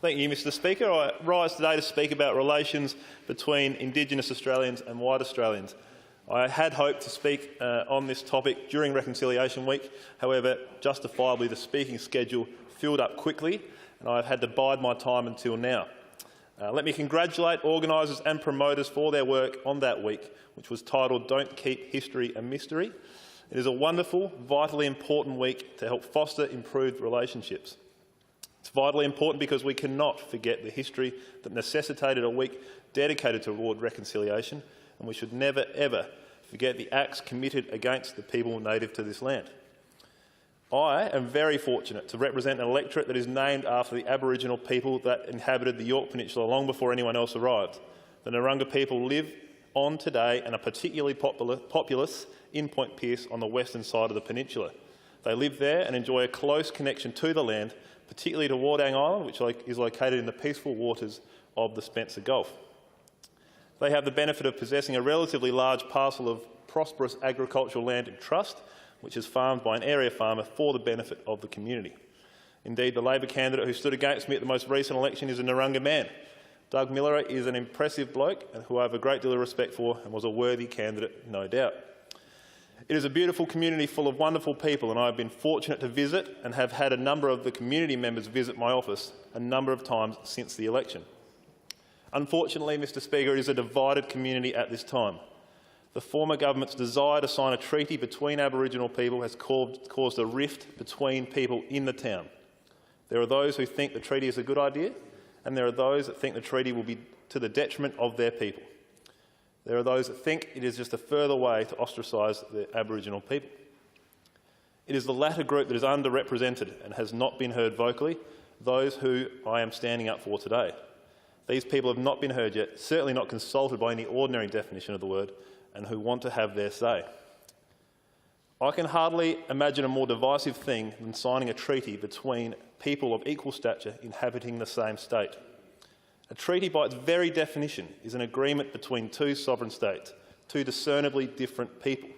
Thank you, Mr Speaker. I rise today to speak about relations between Indigenous Australians and white Australians. I had hoped to speak on this topic during Reconciliation Week. However, justifiably the speaking schedule filled up quickly and I've had to bide my time until now. Let me congratulate organisers and promoters for their work on that week, which was titled "Don't Keep History a Mystery." It is a wonderful, vitally important week to help foster improved relationships. It's vitally important because we cannot forget the history that necessitated a week dedicated toward reconciliation, and we should never, ever forget the acts committed against the people native to this land. I am very fortunate to represent an electorate that is named after the Aboriginal people that inhabited the Yorke Peninsula long before anyone else arrived. The Narungga people live on today and are particularly populous in Point Pearce on the western side of the peninsula. They live there and enjoy a close connection to the land, particularly to Wardang Island, which is located in the peaceful waters of the Spencer Gulf. They have the benefit of possessing a relatively large parcel of prosperous agricultural land in trust, which is farmed by an area farmer for the benefit of the community. Indeed, the Labor candidate who stood against me at the most recent election is a Narungga man. Doug Miller is an impressive bloke who I have a great deal of respect for and was a worthy candidate, no doubt. It is a beautiful community full of wonderful people, and I have been fortunate to visit and have had a number of the community members visit my office a number of times since the election. Unfortunately, Mr Speaker, it is a divided community at this time. The former government's desire to sign a treaty between Aboriginal people has caused a rift between people in the town. There are those who think the treaty is a good idea, and there are those that think the treaty will be to the detriment of their people. There are those that think it is just a further way to ostracise the Aboriginal people. It is the latter group that is underrepresented and has not been heard vocally, those who I am standing up for today. These people have not been heard yet, certainly not consulted by any ordinary definition of the word, and who want to have their say. I can hardly imagine a more divisive thing than signing a treaty between people of equal stature inhabiting the same state. A treaty, by its very definition, is an agreement between two sovereign states, two discernibly different people.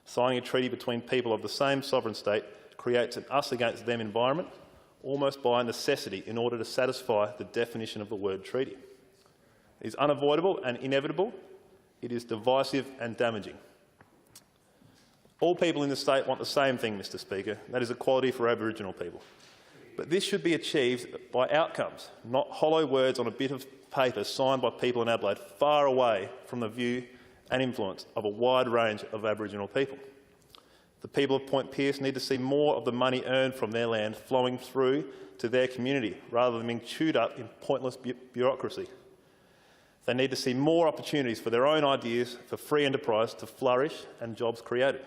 Signing a treaty between people of the same sovereign state creates an us against them environment, almost by necessity, in order to satisfy the definition of the word treaty. It is unavoidable and inevitable. It is divisive and damaging. All people in the state want the same thing, Mr Speaker, that is equality for Aboriginal people. But this should be achieved by outcomes, not hollow words on a bit of paper signed by people in Adelaide far away from the view and influence of a wide range of Aboriginal people. The people of Point Pearce need to see more of the money earned from their land flowing through to their community, rather than being chewed up in pointless bureaucracy. They need to see more opportunities for their own ideas, for free enterprise to flourish and jobs created.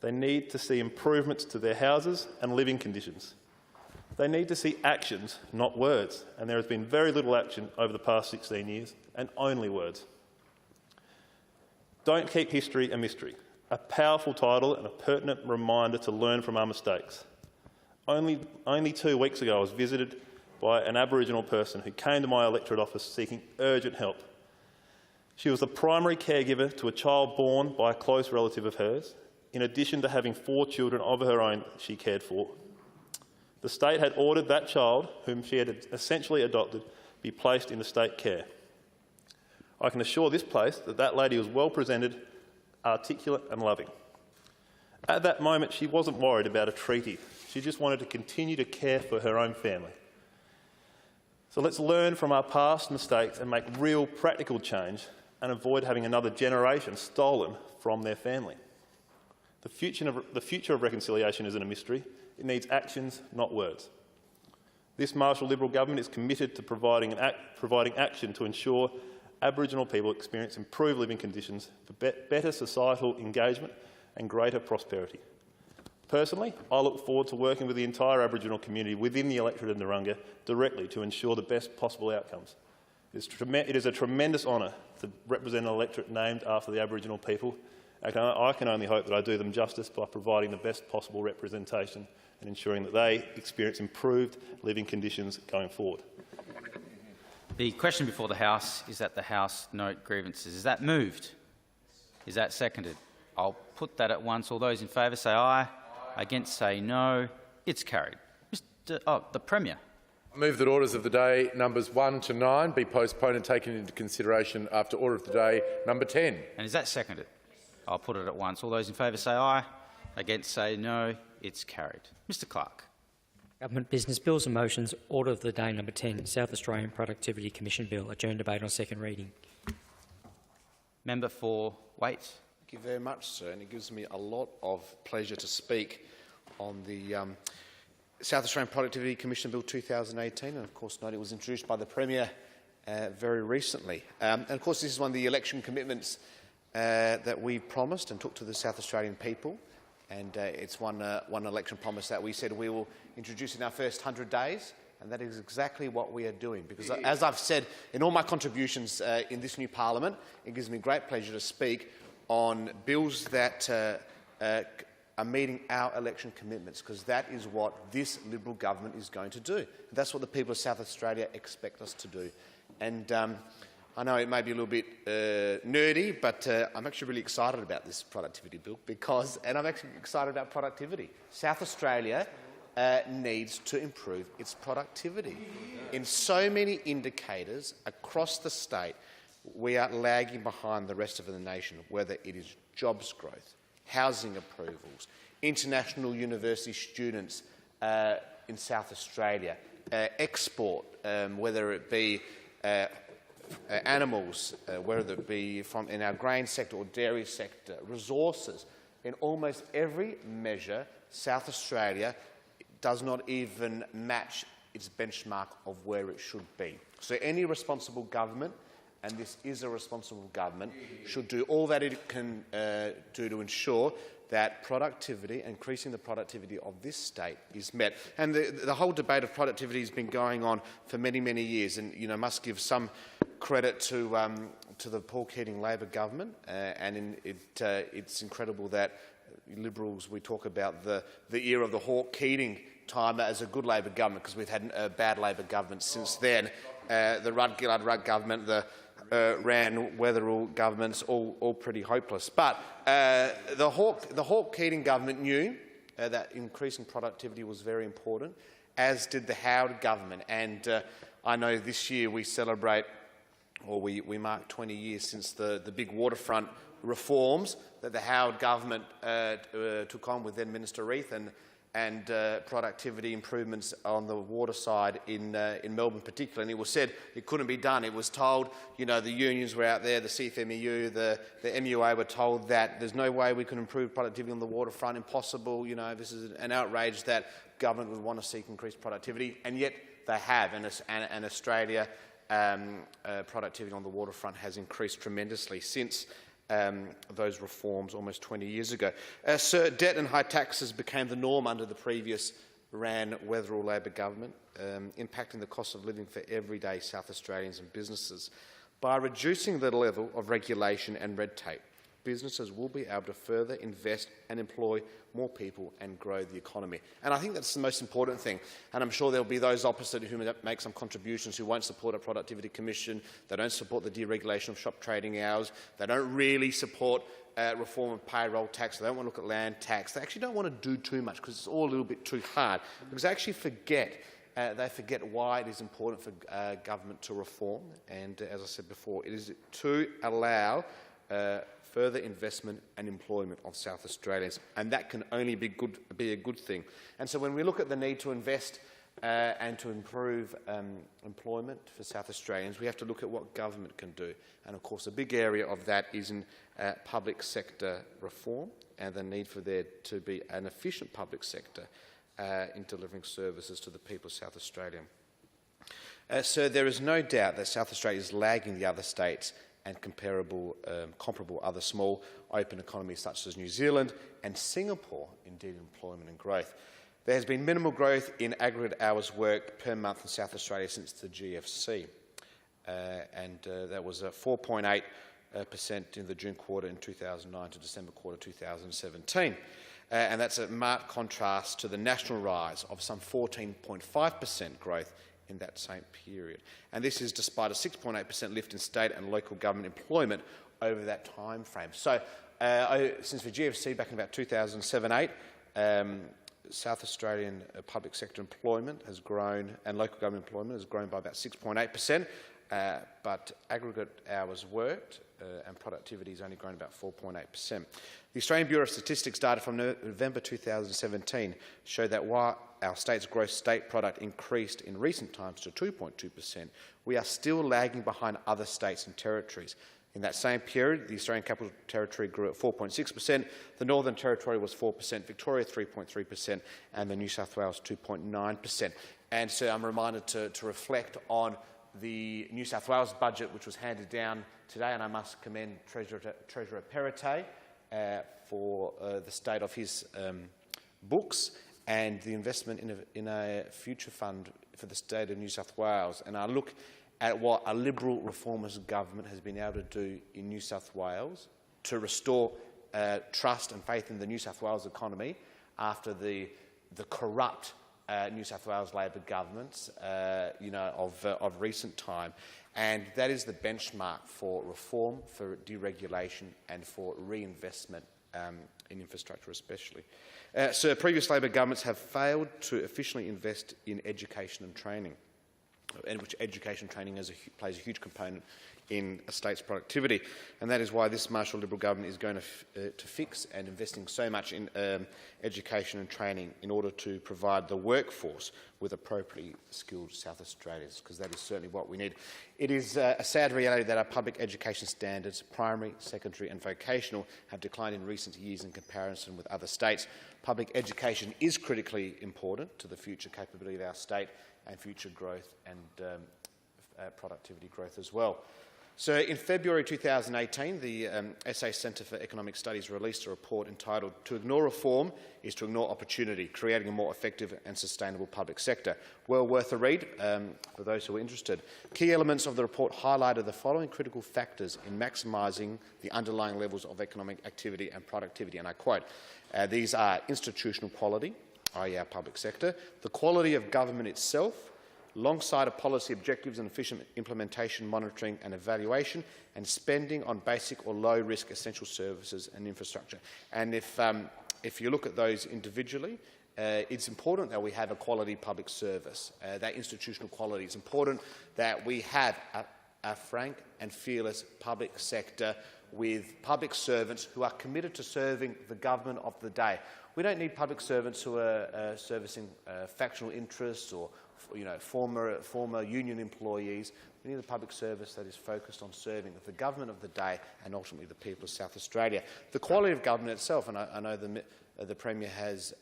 They need to see improvements to their houses and living conditions. They need to see actions, not words, and there has been very little action over the past 16 years, and only words. Don't Keep History a Mystery, a powerful title and a pertinent reminder to learn from our mistakes. Only 2 weeks ago I was visited by an Aboriginal person who came to my electorate office seeking urgent help. She was the primary caregiver to a child born by a close relative of hers, in addition to having 4 children of her own she cared for. The state had ordered that child, whom she had essentially adopted, be placed into state care. I can assure this place that that lady was well presented, articulate and loving. At that moment, she wasn't worried about a treaty. She just wanted to continue to care for her own family. So let's learn from our past mistakes and make real practical change and avoid having another generation stolen from their family. The future of reconciliation isn't a mystery. It needs actions, not words. This Marshall Liberal government is committed to providing action to ensure Aboriginal people experience improved living conditions for better societal engagement and greater prosperity. Personally, I look forward to working with the entire Aboriginal community within the electorate of Narungga directly to ensure the best possible outcomes. It is a tremendous honour to represent an electorate named after the Aboriginal people. I can only hope that I do them justice by providing the best possible representation and ensuring that they experience improved living conditions going forward. The question before the House is that the House note grievances. Is that moved? Is that seconded? I'll put that at once. All those in favour say aye. Against say no. It's carried. The Premier. I move that orders of the day numbers 1 to 9 be postponed and taken into consideration after order of the day number 10. And is that seconded? I'll put it at once. All those in favour say aye. Against say no. It's carried. Mr Clark. Government business bills and motions. Order of the day number 10, South Australian Productivity Commission Bill. Adjourned debate on second reading. Member for Waite. Thank you very much, sir. And it gives me a lot of pleasure to speak on the South Australian Productivity Commission Bill 2018. And of course, note it was introduced by the Premier very recently. And of course, this is one of the election commitments that we promised and took to the South Australian people. And it's one election promise that we said we will introduce in our first 100 days, and that is exactly what we are doing. Because as I've said in all my contributions in this new parliament, it gives me great pleasure to speak on bills that are meeting our election commitments, because that is what this Liberal government is going to do. And that's what the people of South Australia expect us to do. And I know it may be a little bit nerdy, but I'm actually really excited about this productivity bill and I'm actually excited about productivity. South Australia needs to improve its productivity. In so many indicators across the state, we are lagging behind the rest of the nation, whether it is jobs growth, housing approvals, international university students in South Australia, export, whether it be animals, whether it be from in our grain sector or dairy sector, resources. In almost every measure, South Australia does not even match its benchmark of where it should be. So any responsible government, and this is a responsible government, should do all that it can do to ensure that productivity, increasing the productivity of this state, is met. And the whole debate of productivity has been going on for many, many years, and must give some credit to the Paul Keating Labor government, it's incredible that Liberals, we talk about the era of the Hawke Keating time as a good Labor government, because we've had a bad Labor government since then. The Rudd-Gillard-Rudd government, the Rann-Weatherill governments, all pretty hopeless. But the Hawke Keating government knew that increasing productivity was very important, as did the Howard government. And I know this year we celebrate, or we mark 20 years since the big waterfront reforms that the Howard government took on with then Minister Reith, and productivity improvements on the water side in Melbourne particularly. And it was said it couldn't be done. It was told, the unions were out there, the CFMEU, the MUA were told that there's no way we can improve productivity on the waterfront, impossible, this is an outrage that government would want to seek increased productivity, and yet they have. And Australia, productivity on the waterfront has increased tremendously since those reforms almost 20 years ago. Sir, debt and high taxes became the norm under the previous Rann-Weatherill Labor government, impacting the cost of living for everyday South Australians and businesses. By reducing the level of regulation and red tape, businesses will be able to further invest and employ more people and grow the economy. And I think that's the most important thing. And I'm sure there'll be those opposite who make some contributions who won't support a productivity commission, they don't support the deregulation of shop trading hours, they don't really support reform of payroll tax, they don't want to look at land tax, they actually don't want to do too much because it's all a little bit too hard, because they actually forget why it is important for government to reform. And as I said before, it is to allow further investment and employment of South Australians, and that can only be a good thing. And so when we look at the need to invest and to improve employment for South Australians, we have to look at what government can do. And of course, a big area of that is in public sector reform and the need for there to be an efficient public sector in delivering services to the people of South Australia. So there is no doubt that South Australia is lagging the other states and comparable other small open economies such as New Zealand and Singapore, indeed, employment and growth. There has been minimal growth in aggregate hours worked per month in South Australia since the GFC, and that was 4.8% in the June quarter in 2009 to December quarter 2017. And that's a marked contrast to the national rise of some 14.5% growth in that same period. And this is despite a 6.8% lift in state and local government employment over that time frame. So since the GFC back in about 2007-8, South Australian public sector employment has grown, and local government employment has grown by about 6.8%, but aggregate hours worked and productivity has only grown about 4.8%. The Australian Bureau of Statistics data from November 2017 showed that while our state's gross state product increased in recent times to 2.2%, we are still lagging behind other states and territories. In that same period, the Australian Capital Territory grew at 4.6%, the Northern Territory was 4%, Victoria 3.3%, and the New South Wales 2.9%. And so I'm reminded to reflect on the New South Wales budget, which was handed down today, and I must commend Treasurer Perrottet for the state of his books and the investment in a future fund for the state of New South Wales. And I look at what a Liberal reformist government has been able to do in New South Wales to restore trust and faith in the New South Wales economy after the corrupt New South Wales Labor governments of recent time. And that is the benchmark for reform, for deregulation and for reinvestment in infrastructure especially. So previous Labor governments have failed to efficiently invest in education and training, in which education training plays a huge component in a state's productivity. And that is why this Marshall Liberal government is going to fix and investing so much in education and training in order to provide the workforce with appropriately skilled South Australians, because that is certainly what we need. It is a sad reality that our public education standards, primary, secondary and vocational, have declined in recent years in comparison with other states. Public education is critically important to the future capability of our state and future growth and productivity growth as well. So in February 2018, the SA Centre for Economic Studies released a report entitled "To Ignore Reform is to Ignore Opportunity, Creating a More Effective and Sustainable Public Sector." Well worth a read for those who are interested. Key elements of the report highlighted the following critical factors in maximising the underlying levels of economic activity and productivity, and I quote, these are institutional quality, i.e. our public sector, the quality of government itself, alongside of policy objectives and efficient implementation, monitoring and evaluation, and spending on basic or low-risk essential services and infrastructure. And if you look at those individually, it's important that we have a quality public service, that institutional quality. It's important that we have a frank and fearless public sector with public servants who are committed to serving the government of the day. We don't need public servants who are servicing factional interests or former union employees. We need a public service that is focused on serving the government of the day and ultimately the people of South Australia. The quality of government itself, and I know the Premier has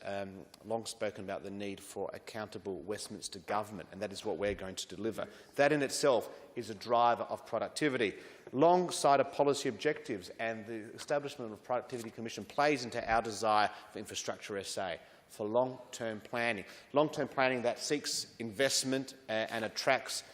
long spoken about the need for accountable Westminster government, and that is what we're going to deliver. That in itself is a driver of productivity. Alongside of policy objectives, and the establishment of Productivity Commission plays into our desire for Infrastructure SA, for long-term planning that seeks investment and attracts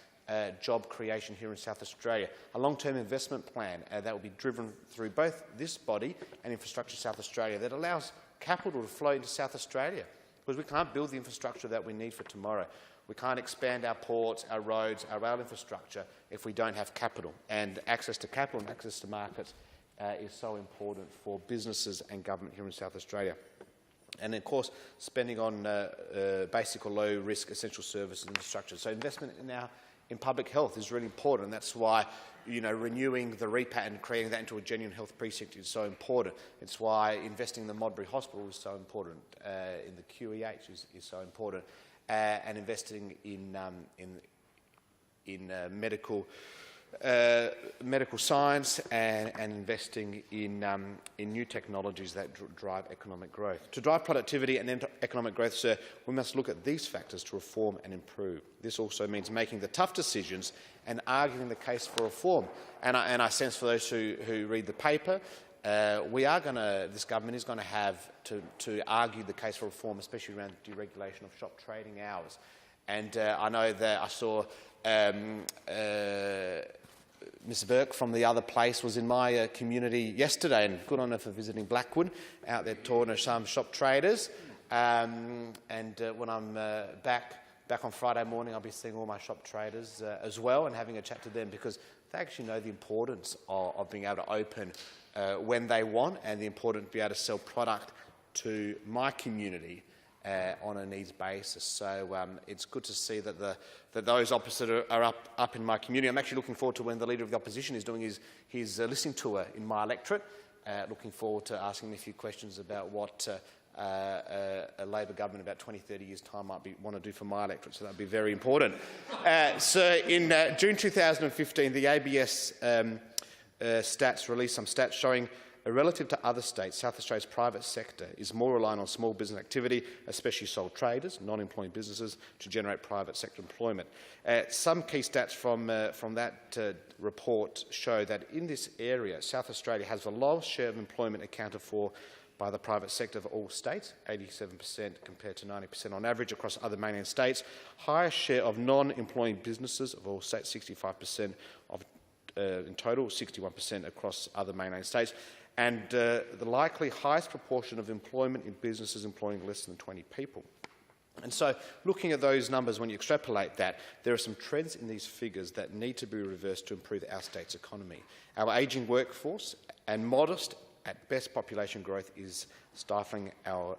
job creation here in South Australia. A long-term investment plan that will be driven through both this body and Infrastructure South Australia that allows capital to flow into South Australia, because we can't build the infrastructure that we need for tomorrow. We can't expand our ports, our roads, our rail infrastructure if we don't have capital. And access to capital and access to markets is so important for businesses and government here in South Australia. And of course, spending on basic or low-risk essential services and infrastructure. So investment in public health is really important, and that's why renewing the REPAT and creating that into a genuine health precinct is so important. It's why investing in the Modbury Hospital is so important, in the QEH is so important, and investing in medical science and investing in new technologies that drive economic growth. To drive productivity and economic growth, sir, we must look at these factors to reform and improve. This also means making the tough decisions and arguing the case for reform. And I sense for those who read the paper, this government is going to have to argue the case for reform, especially around deregulation of shop trading hours. And I know that I saw Ms Burke from the other place was in my community yesterday, and good on her for visiting Blackwood, out there talking to some shop traders. And when I'm back on Friday morning, I'll be seeing all my shop traders as well and having a chat to them, because they actually know the importance of being able to open when they want, and the importance to be able to sell product to my community on a needs basis. So it's good to see that that those opposite are up in my community. I'm actually looking forward to when the Leader of the Opposition is doing his listening tour in my electorate. Looking forward to asking him a few questions about what a Labor government about 20, 30 years' time might want to do for my electorate, so that would be very important. So in June 2015, the ABS stats released some stats showing relative to other states, South Australia's private sector is more reliant on small business activity, especially sole traders, non-employing businesses, to generate private sector employment. Some key stats from that report show that in this area, South Australia has the lowest share of employment accounted for by the private sector of all states, 87% compared to 90% on average across other mainland states. Highest share of non-employing businesses of all states, 65% of in total, 61% across other mainland states. And the likely highest proportion of employment in businesses employing less than 20 people. And so, looking at those numbers, when you extrapolate that, there are some trends in these figures that need to be reversed to improve our state's economy. Our ageing workforce and modest, at best, population growth is stifling our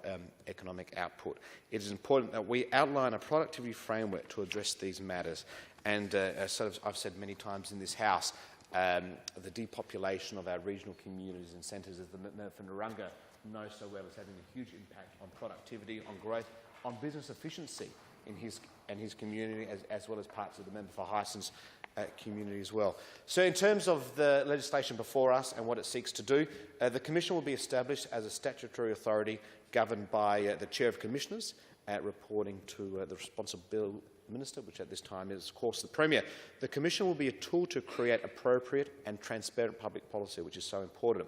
economic output. It is important that we outline a productivity framework to address these matters. And as I've said many times in this House, the depopulation of our regional communities and centres, as the member for Narungga knows so well, is having a huge impact on productivity, on growth, on business efficiency in his community, as well as parts of the member for Hyson's community as well. So in terms of the legislation before us and what it seeks to do, the Commission will be established as a statutory authority governed by the Chair of Commissioners, reporting to the responsible Minister, which at this time is, of course, the Premier. The Commission will be a tool to create appropriate and transparent public policy, which is so important.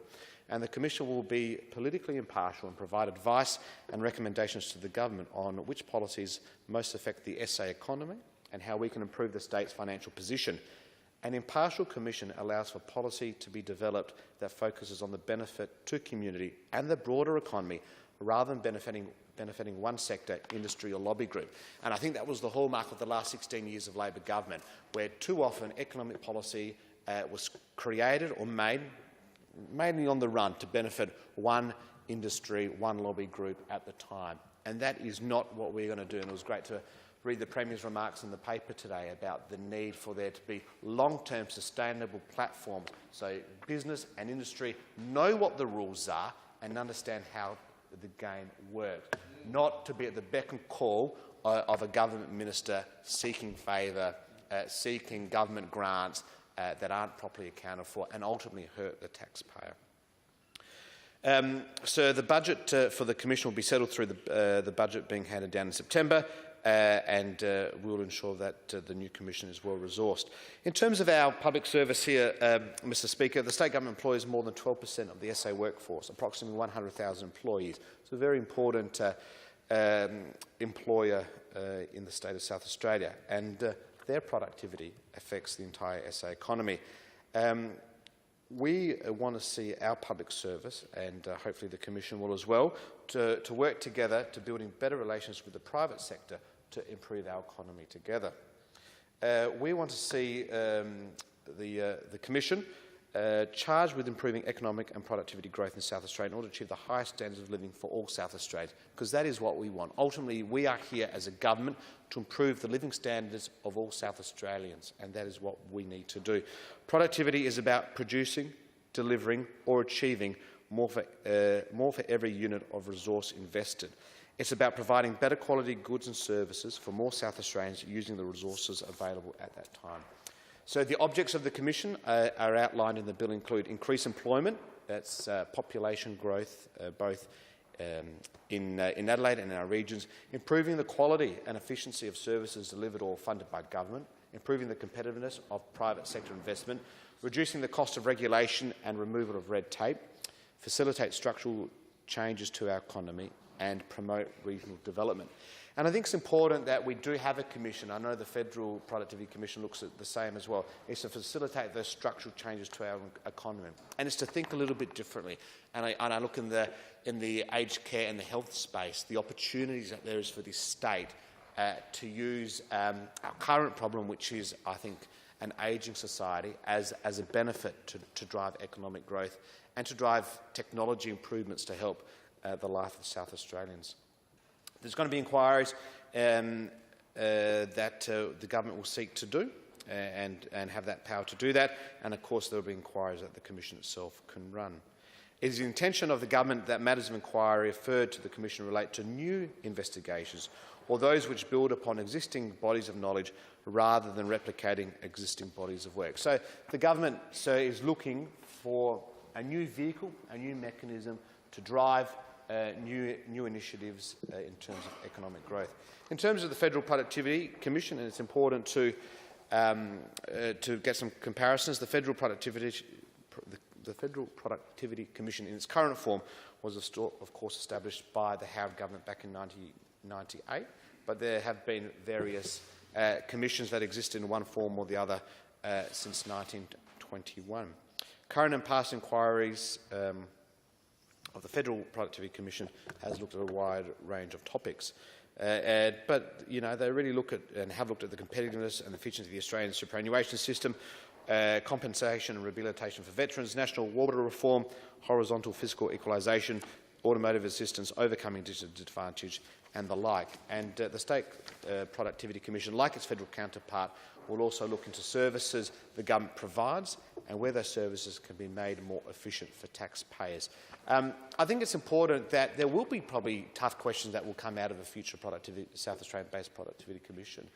And the Commission will be politically impartial and provide advice and recommendations to the Government on which policies most affect the SA economy and how we can improve the state's financial position. An impartial Commission allows for policy to be developed that focuses on the benefit to community and the broader economy, rather than benefiting one sector, industry or lobby group. And I think that was the hallmark of the last 16 years of Labor government, where too often economic policy was created or made, mainly on the run, to benefit one industry, one lobby group at the time. And that is not what we're going to do. And it was great to read the Premier's remarks in the paper today about the need for there to be long-term sustainable platforms so business and industry know what the rules are and understand how the game works, not to be at the beck and call of a government minister seeking favour, seeking government grants that aren't properly accounted for and ultimately hurt the taxpayer. So the budget for the Commission will be settled through the budget being handed down in September, and we will ensure that the new Commission is well resourced. In terms of our public service here, Mr Speaker, the state government employs more than 12% of the SA workforce, approximately 100,000 employees. It's a very important employer in the state of South Australia, and their productivity affects the entire SA economy. We want to see our public service, and hopefully the Commission will as well, to work together to building better relations with the private sector to improve our economy together. We want to see the Commission charged with improving economic and productivity growth in South Australia in order to achieve the highest standards of living for all South Australians, because that is what we want. Ultimately, we are here as a government to improve the living standards of all South Australians, and that is what we need to do. Productivity is about producing, delivering or achieving more for every unit of resource invested. It's about providing better quality goods and services for more South Australians using the resources available at that time. So the objects of the Commission are outlined in the bill include increased employment, that's population growth both in Adelaide and in our regions, improving the quality and efficiency of services delivered or funded by government, improving the competitiveness of private sector investment, reducing the cost of regulation and removal of red tape, facilitate structural changes to our economy and promote regional development. And I think it's important that we do have a commission. I know the Federal Productivity Commission looks at the same as well. It's to facilitate those structural changes to our economy, and it's to think a little bit differently. And I look in the aged care and the health space, the opportunities that there is for this state to use our current problem, which is, I think, an ageing society, as a benefit to drive economic growth and to drive technology improvements to help the life of South Australians. There's going to be inquiries that the government will seek to do and have that power to do that, and of course there will be inquiries that the Commission itself can run. It is the intention of the government that matters of inquiry referred to the Commission relate to new investigations or those which build upon existing bodies of knowledge rather than replicating existing bodies of work. So the government is looking for a new vehicle, a new mechanism to drive new initiatives in terms of economic growth. In terms of the Federal Productivity Commission, and it's important to get some comparisons, the Federal Productivity Commission in its current form was of course established by the Howard government back in 1998, but there have been various commissions that exist in one form or the other since 1921. Current and past inquiries of the Federal Productivity Commission has looked at a wide range of topics. But they really look at and have looked at the competitiveness and efficiency of the Australian superannuation system, compensation and rehabilitation for veterans, national water reform, horizontal fiscal equalisation, automotive assistance, overcoming digital disadvantage and the like. And the State Productivity Commission, like its federal counterpart, will also look into services the government provides and where those services can be made more efficient for taxpayers. I think it's important that there will be probably tough questions that will come out of a future South Australian-based Productivity Commission.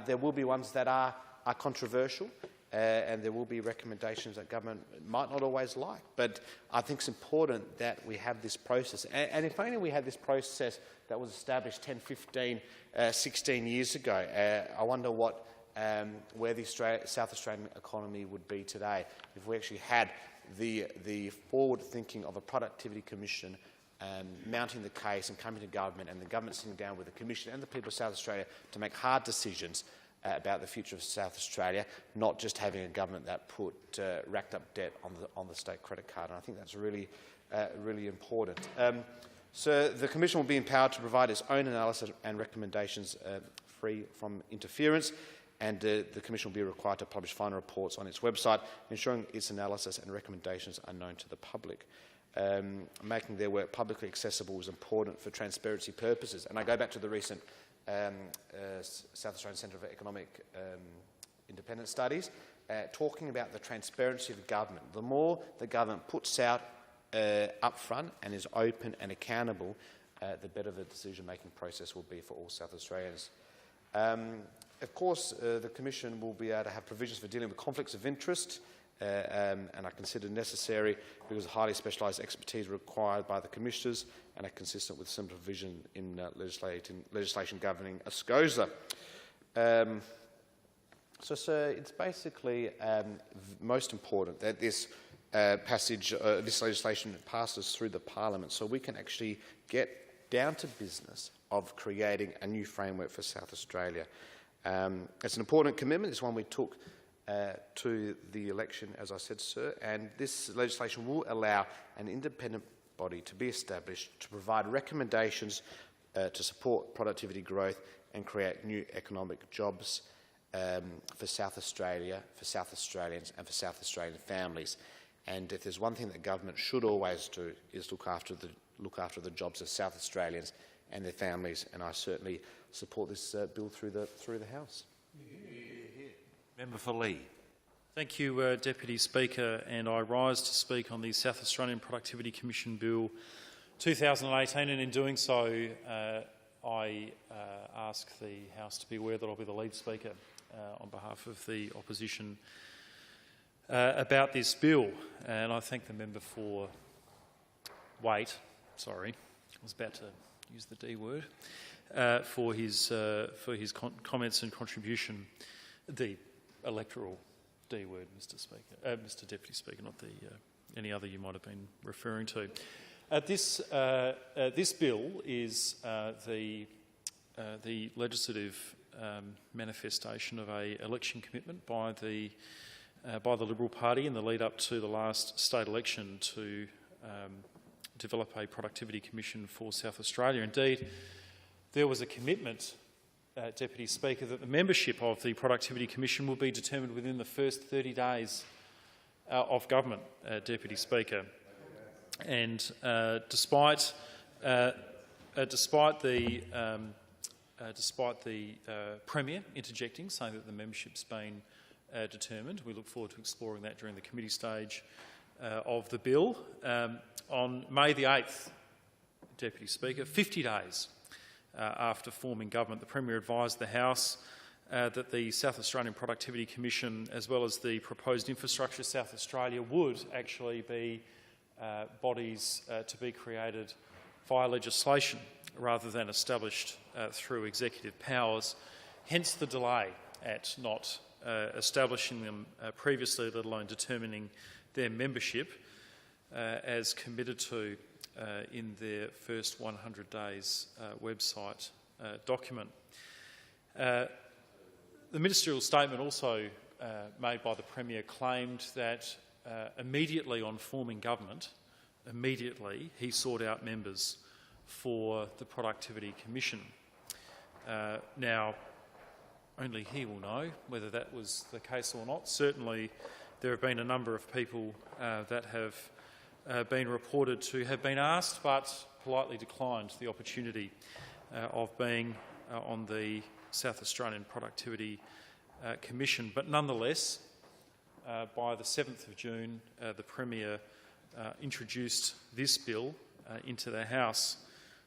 There will be ones that are controversial, and there will be recommendations that government might not always like. But I think it's important that we have this process. And if only we had this process that was established 10, 15, 16 years ago, I wonder where the South Australian economy would be today if we actually had the forward thinking of a Productivity Commission mounting the case and coming to government, and the government sitting down with the Commission and the people of South Australia to make hard decisions about the future of South Australia, not just having a government that put racked up debt on the state credit card. And I think that's really, really important. So the Commission will be empowered to provide its own analysis and recommendations free from interference, and the Commission will be required to publish final reports on its website, ensuring its analysis and recommendations are known to the public. Making their work publicly accessible is important for transparency purposes. And I go back to the recent South Australian Centre for Economic Independence Studies, talking about the transparency of government. The more the government puts out up front and is open and accountable, the better the decision-making process will be for all South Australians. Of course, the Commission will be able to have provisions for dealing with conflicts of interest, and are considered necessary because of highly specialised expertise required by the Commissioners and are consistent with some provision in legislation governing ASCOSA. So it's basically most important that this this legislation passes through the Parliament so we can actually get down to business of creating a new framework for South Australia. It's an important commitment. It's one we took to the election, as I said, sir, and this legislation will allow an independent body to be established to provide recommendations to support productivity growth and create new economic jobs for South Australia, for South Australians and for South Australian families. And if there's one thing that government should always do is look after the jobs of South Australians and their families, and I certainly support this bill through the House. Member for Lee. Thank you, Deputy Speaker, and I rise to speak on the South Australian Productivity Commission Bill 2018, and in doing so I ask the House to be aware that I'll be the lead speaker on behalf of the opposition about this bill, and I thank the member for I was about to use the D word, for his comments and contribution. The electoral D word, Mr. Deputy Speaker, not any other you might have been referring to. This bill is the legislative manifestation of an election commitment by the Liberal Party in the lead up to the last state election to develop a productivity commission for South Australia. Indeed, there was a commitment, Deputy Speaker, that the membership of the Productivity Commission will be determined within the first 30 days of government, Deputy Speaker. And despite despite the Premier interjecting, saying that the membership's been determined, we look forward to exploring that during the committee stage of the bill. On May the 8th, Deputy Speaker, 50 days after forming government, the Premier advised the House that the South Australian Productivity Commission, as well as the proposed Infrastructure South Australia, would actually be bodies to be created via legislation rather than established through executive powers, hence the delay at not establishing them previously, let alone determining their membership as committed to in their first 100 days website document. The ministerial statement also made by the Premier claimed that immediately on forming government, he sought out members for the Productivity Commission. Now, only he will know whether that was the case or not. Certainly, there have been a number of people that have been reported to have been asked but politely declined the opportunity of being on the South Australian Productivity Commission. But nonetheless, by the 7th of June, the Premier introduced this bill into the House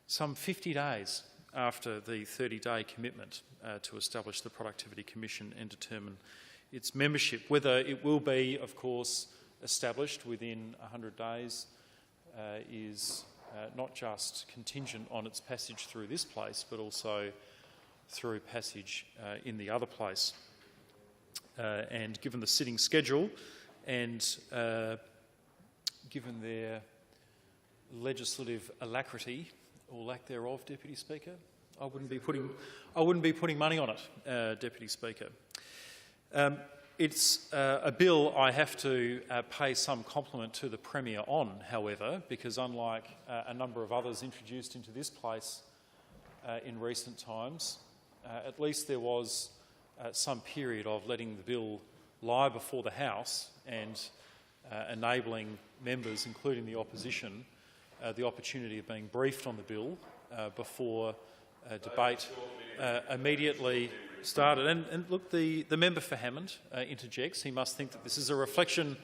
some 50 days after the 30-day commitment to establish the Productivity Commission and determine its membership. Whether it will be, of course, established within 100 days is not just contingent on its passage through this place, but also through passage in the other place. And given the sitting schedule and given their legislative alacrity or lack thereof, Deputy Speaker, I wouldn't be putting money on it, Deputy Speaker. It's a bill I have to pay some compliment to the Premier on, however, because unlike a number of others introduced into this place in recent times, at least there was some period of letting the bill lie before the House and enabling members, including the opposition, the opportunity of being briefed on the bill before debate immediately started. And look, the member for Hammond interjects. He must think that this is a reflection.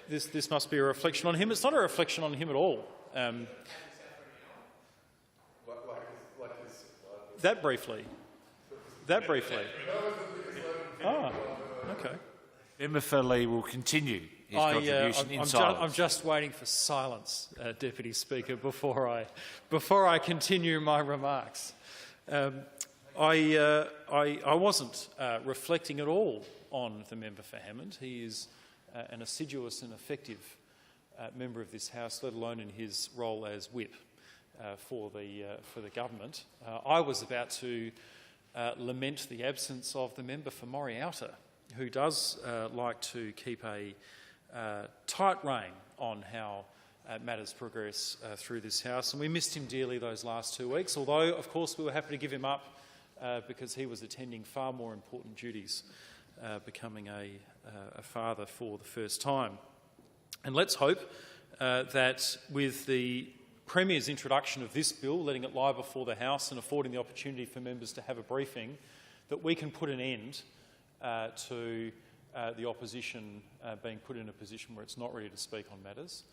This must be a reflection on him. It's not a reflection on him at all. That briefly. Ah, okay. Member for Lee will continue his contribution in silence. I'm just waiting for silence, Deputy Speaker, before I continue my remarks. I wasn't reflecting at all on the member for Hammond. He is an assiduous and effective member of this House, let alone in his role as whip for the government. I was about to lament the absence of the member for Morialta, who does like to keep a tight rein on how matters progress through this House, and we missed him dearly those last 2 weeks, although, of course, we were happy to give him up because he was attending far more important duties, becoming a father for the first time. And let's hope that with the Premier's introduction of this bill, letting it lie before the House and affording the opportunity for members to have a briefing, that we can put an end to the opposition being put in a position where it's not ready to speak on matters,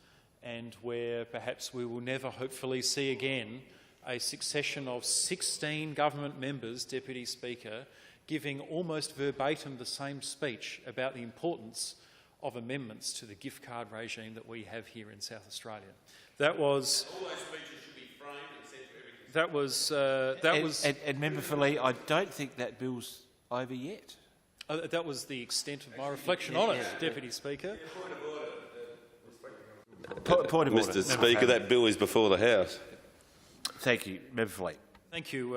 and where perhaps we will never hopefully see again a succession of 16 government members, Deputy Speaker, giving almost verbatim the same speech about the importance of amendments to the gift card regime that we have here in South Australia. That was. All those speeches should be framed and sent to everything. And Member for Lee, I don't think that bill's over yet. That was the extent of my reflection on it, Deputy Speaker. Point of order. Mr. Speaker, that bill is before the House. Thank you, Member for Lee. Thank you.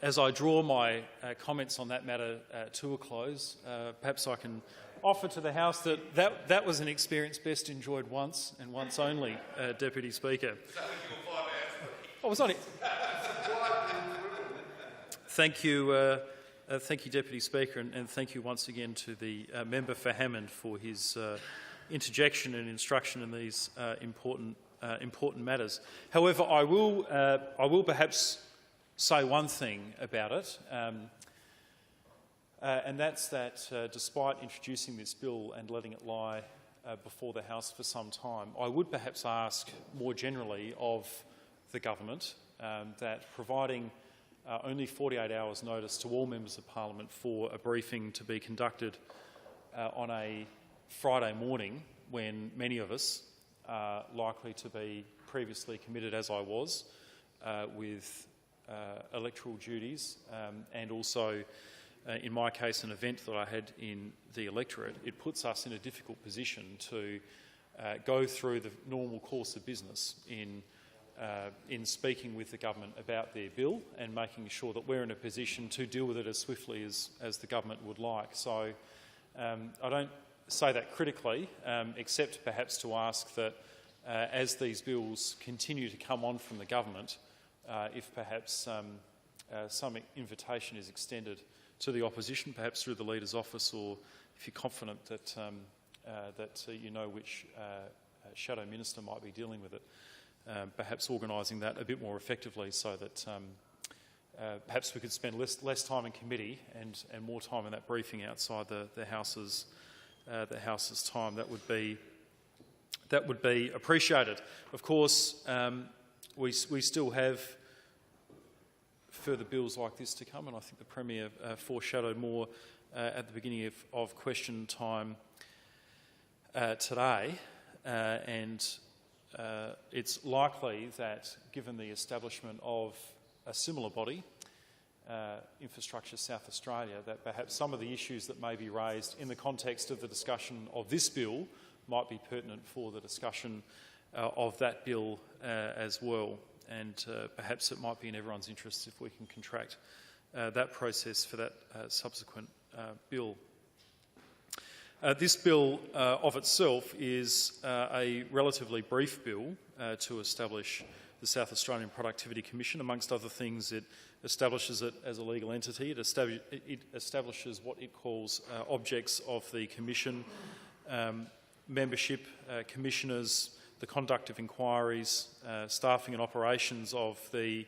As I draw my comments on that matter to a close, perhaps I can offer to the House that was an experience best enjoyed once and once only, Deputy Speaker. Oh, was on it. Thank you, Deputy Speaker, and thank you once again to the member for Hammond for his interjection and instruction in these important important matters. However, I will perhaps say one thing about it, and that's that despite introducing this bill and letting it lie before the House for some time, I would perhaps ask more generally of the government that providing only 48 hours notice to all members of Parliament for a briefing to be conducted on a Friday morning when many of us are likely to be previously committed, as I was, with electoral duties and also, in my case, an event that I had in the electorate, it puts us in a difficult position to go through the normal course of business in speaking with the government about their bill and making sure that we're in a position to deal with it as swiftly as the government would like. So I don't say that critically, except perhaps to ask that as these bills continue to come on from the government, if perhaps some invitation is extended to the opposition, perhaps through the Leader's office, or if you're confident that, you know which shadow minister might be dealing with it, perhaps organising that a bit more effectively so that perhaps we could spend less time in committee and more time in that briefing outside the House's time. That would be appreciated. Of course, we still have further bills like this to come, and I think the Premier foreshadowed more at the beginning of question time today, and it's likely that, given the establishment of a similar body, Infrastructure South Australia, that perhaps some of the issues that may be raised in the context of the discussion of this bill might be pertinent for the discussion of that bill as well. And perhaps it might be in everyone's interest if we can contract that process for that subsequent bill. This bill of itself is a relatively brief bill to establish the South Australian Productivity Commission. Amongst other things, it establishes it as a legal entity. It establishes what it calls objects of the Commission, membership, commissioners, the conduct of inquiries, staffing and operations of the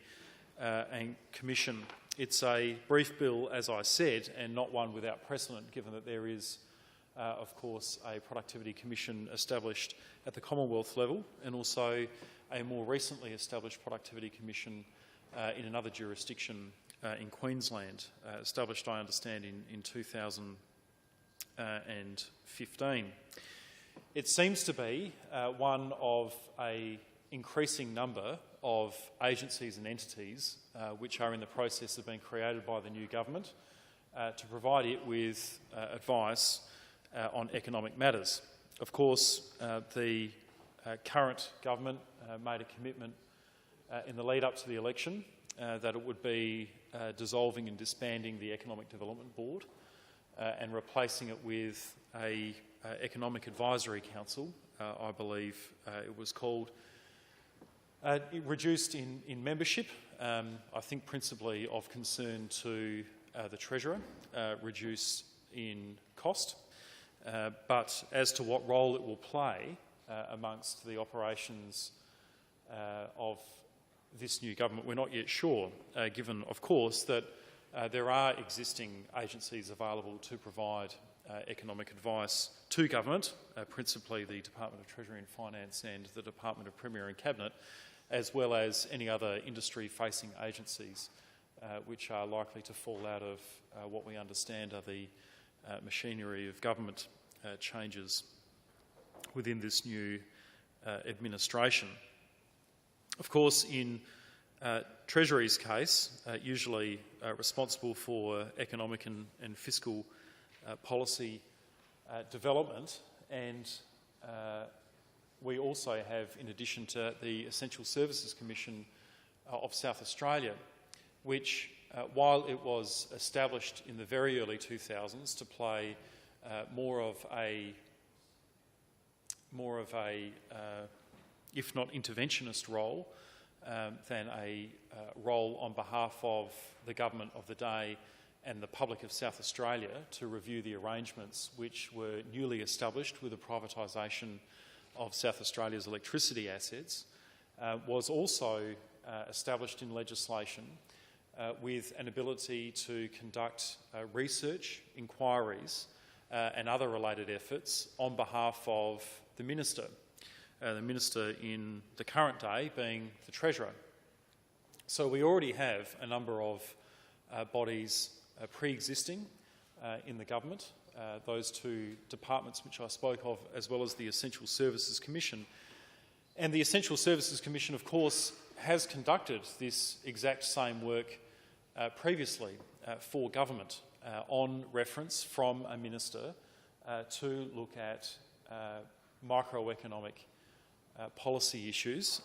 Commission. It's a brief bill, as I said, and not one without precedent, given that there is, of course, a Productivity Commission established at the Commonwealth level, and also a more recently established Productivity Commission in another jurisdiction in Queensland, established, I understand, in 2015. It seems to be one of an increasing number of agencies and entities which are in the process of being created by the new government to provide it with advice on economic matters. Of course, the current government made a commitment in the lead up to the election that it would be dissolving and disbanding the Economic Development Board and replacing it with a Economic Advisory Council, I believe it was called. It reduced in membership, I think principally of concern to the Treasurer, reduce in cost, but as to what role it will play amongst the operations of this new government, we're not yet sure, given, of course, that there are existing agencies available to provide economic advice to government, principally the Department of Treasury and Finance and the Department of Premier and Cabinet, as well as any other industry-facing agencies which are likely to fall out of what we understand are the machinery of government changes within this new administration. Of course, in Treasury's case, usually responsible for economic and fiscal policy development, and we also have, in addition to the Essential Services Commission of South Australia, which, while it was established in the very early 2000s to play more of a if not interventionist role, than a role on behalf of the government of the day and the public of South Australia to review the arrangements which were newly established with the privatisation of South Australia's electricity assets was also established in legislation with an ability to conduct research, inquiries and other related efforts on behalf of the Minister in the current day being the Treasurer. So we already have a number of bodies pre-existing in the government, those two departments which I spoke of, as well as the Essential Services Commission. And the Essential Services Commission, of course, has conducted this exact same work previously for government on reference from a minister to look at microeconomic policy issues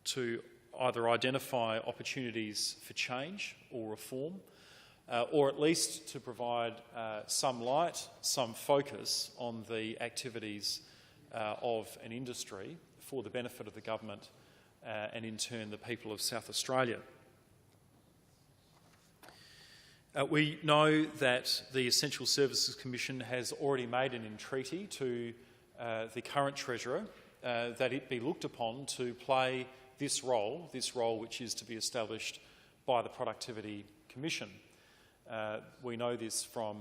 to either identify opportunities for change or reform, or at least to provide some light, some focus on the activities of an industry for the benefit of the government and in turn the people of South Australia. We know that the Essential Services Commission has already made an entreaty to the current Treasurer that it be looked upon to play this role which is to be established by the Productivity Commission. We know this from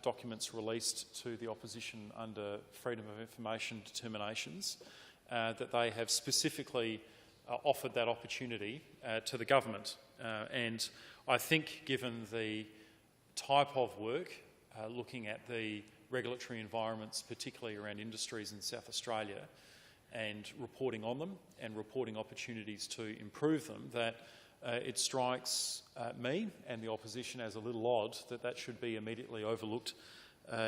documents released to the opposition under Freedom of Information determinations, that they have specifically offered that opportunity to the government. And I think given the type of work, looking at the regulatory environments, particularly around industries in South Australia, and reporting on them and reporting opportunities to improve them, that it strikes me and the opposition as a little odd that that should be immediately overlooked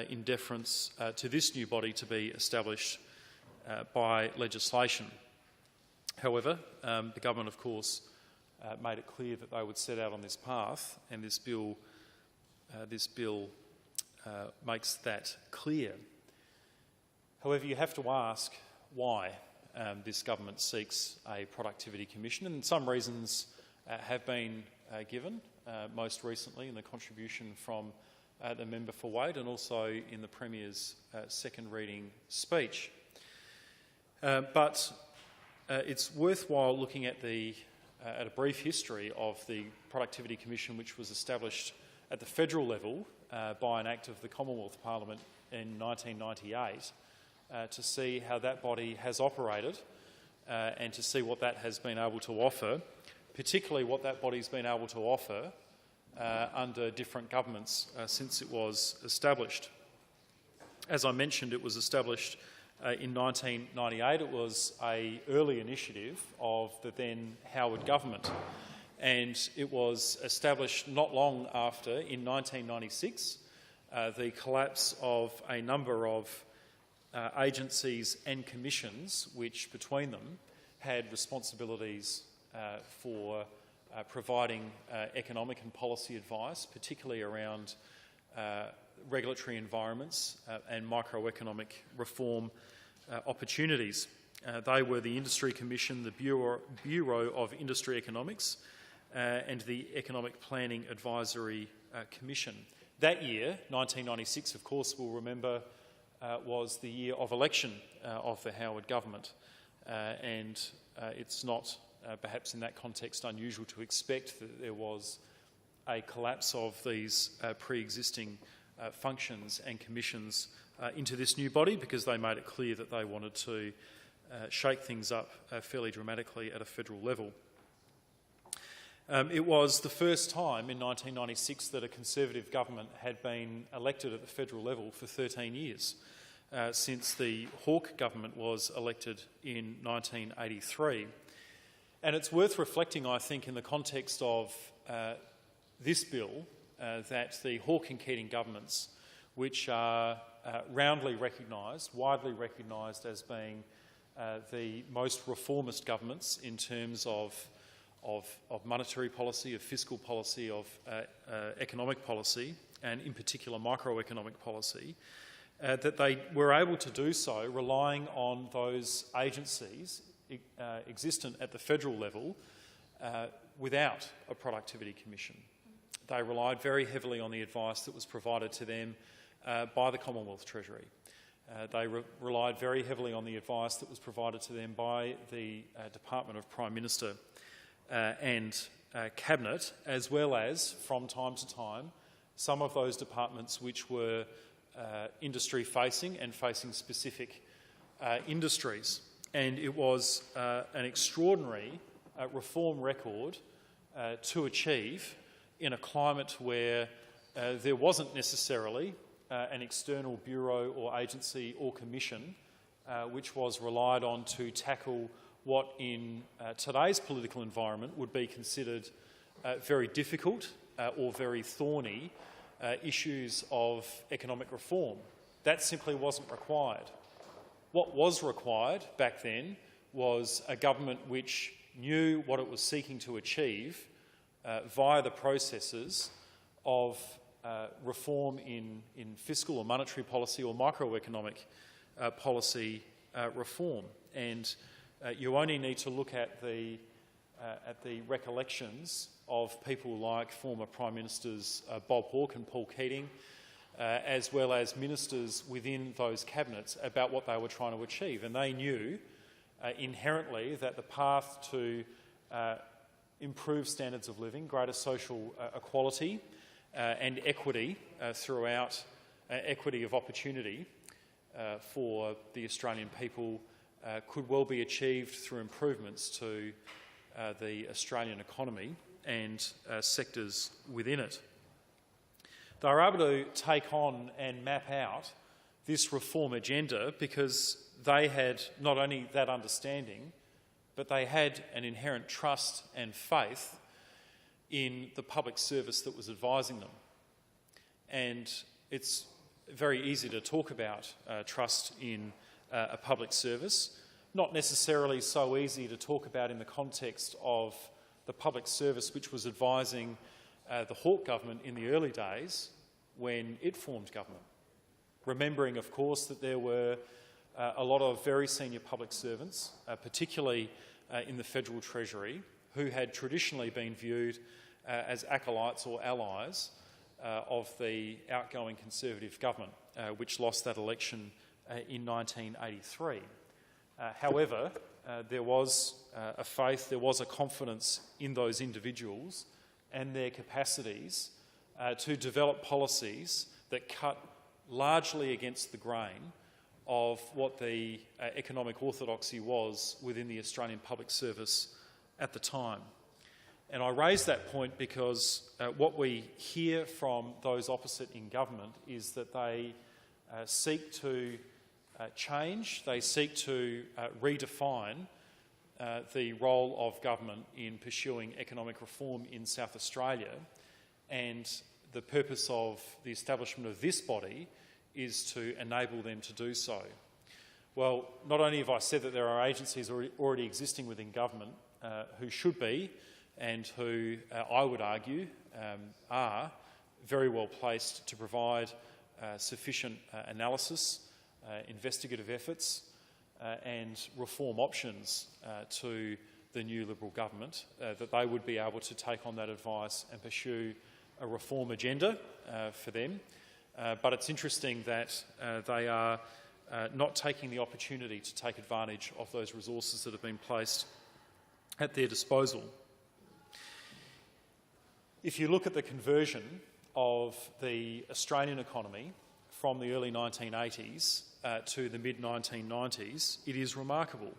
in deference to this new body to be established by legislation. However, the government, of course, made it clear that they would set out on this path, and this bill makes that clear. However, you have to ask why this government seeks a productivity commission, and some reasons have been given, most recently in the contribution from the member for Wade and also in the Premier's second reading speech. But it's worthwhile looking at a brief history of the Productivity Commission, which was established at the federal level by an Act of the Commonwealth Parliament in 1998, to see how that body has operated and to see what that has been able to offer, particularly what that body's been able to offer under different governments since it was established. As I mentioned, it was established in 1998. It was an early initiative of the then Howard government, and it was established not long after, in 1996, the collapse of a number of agencies and commissions which between them had responsibilities for providing economic and policy advice, particularly around regulatory environments and microeconomic reform opportunities. They were the Industry Commission, the Bureau of Industry Economics and the Economic Planning Advisory Commission. That year, 1996, of course, we'll remember, was the year of election of the Howard government, and it's not perhaps in that context unusual to expect that there was a collapse of these pre-existing functions and commissions into this new body, because they made it clear that they wanted to shake things up fairly dramatically at a federal level. It was the first time in 1996 that a Conservative government had been elected at the federal level for 13 years, since the Hawke government was elected in 1983. And it's worth reflecting, I think, in the context of this bill, that the Hawke and Keating governments, which are widely recognised as being the most reformist governments in terms of monetary policy, of fiscal policy, of economic policy, and in particular microeconomic policy, that they were able to do so relying on those agencies existent at the federal level without a productivity commission. They relied very heavily on the advice that was provided to them by the Commonwealth Treasury. They relied very heavily on the advice that was provided to them by the Department of Prime Minister and Cabinet, as well as, from time to time, some of those departments which were industry-facing and facing specific industries. And it was an extraordinary reform record to achieve in a climate where there wasn't necessarily an external bureau or agency or commission which was relied on to tackle what in today's political environment would be considered very difficult or very thorny issues of economic reform. That simply wasn't required. What was required back then was a government which knew what it was seeking to achieve via the processes of reform in fiscal or monetary policy or microeconomic policy reform. And you only need to look at the recollections of people like former Prime Ministers Bob Hawke and Paul Keating, as well as ministers within those cabinets about what they were trying to achieve. And they knew inherently that the path to improve standards of living, greater social equality and equity throughout equity of opportunity for the Australian people could well be achieved through improvements to the Australian economy and sectors within it. They were able to take on and map out this reform agenda because they had not only that understanding, but they had an inherent trust and faith in the public service that was advising them. And it's very easy to talk about trust in a public service, not necessarily so easy to talk about in the context of the public service which was advising the Hawke government in the early days when it formed government. Remembering, of course, that there were a lot of very senior public servants, particularly in the Federal Treasury, who had traditionally been viewed as acolytes or allies of the outgoing Conservative government, which lost that election in 1983. However, there was a faith, there was a confidence in those individuals and their capacities to develop policies that cut largely against the grain of what the economic orthodoxy was within the Australian public service at the time. And I raise that point because what we hear from those opposite in government is that they seek to change, they seek to redefine the role of government in pursuing economic reform in South Australia, and the purpose of the establishment of this body is to enable them to do so. Well, not only have I said that there are agencies already existing within government who should be and who I would argue are very well placed to provide sufficient analysis, investigative efforts and reform options to the new Liberal government, that they would be able to take on that advice and pursue a reform agenda for them. But it's interesting that they are not taking the opportunity to take advantage of those resources that have been placed at their disposal. If you look at the conversion of the Australian economy from the early 1980s to the mid-1990s, it is remarkable.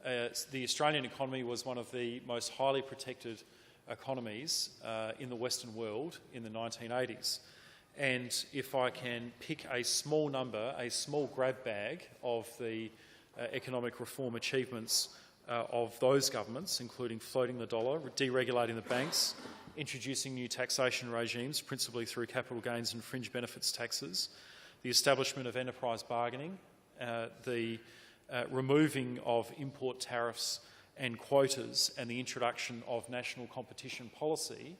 The Australian economy was one of the most highly protected economies in the Western world in the 1980s. And if I can pick a small number, a small grab bag of the economic reform achievements of those governments, including floating the dollar, deregulating the banks, introducing new taxation regimes, principally through capital gains and fringe benefits taxes, the establishment of enterprise bargaining, the removing of import tariffs and quotas, and the introduction of national competition policy,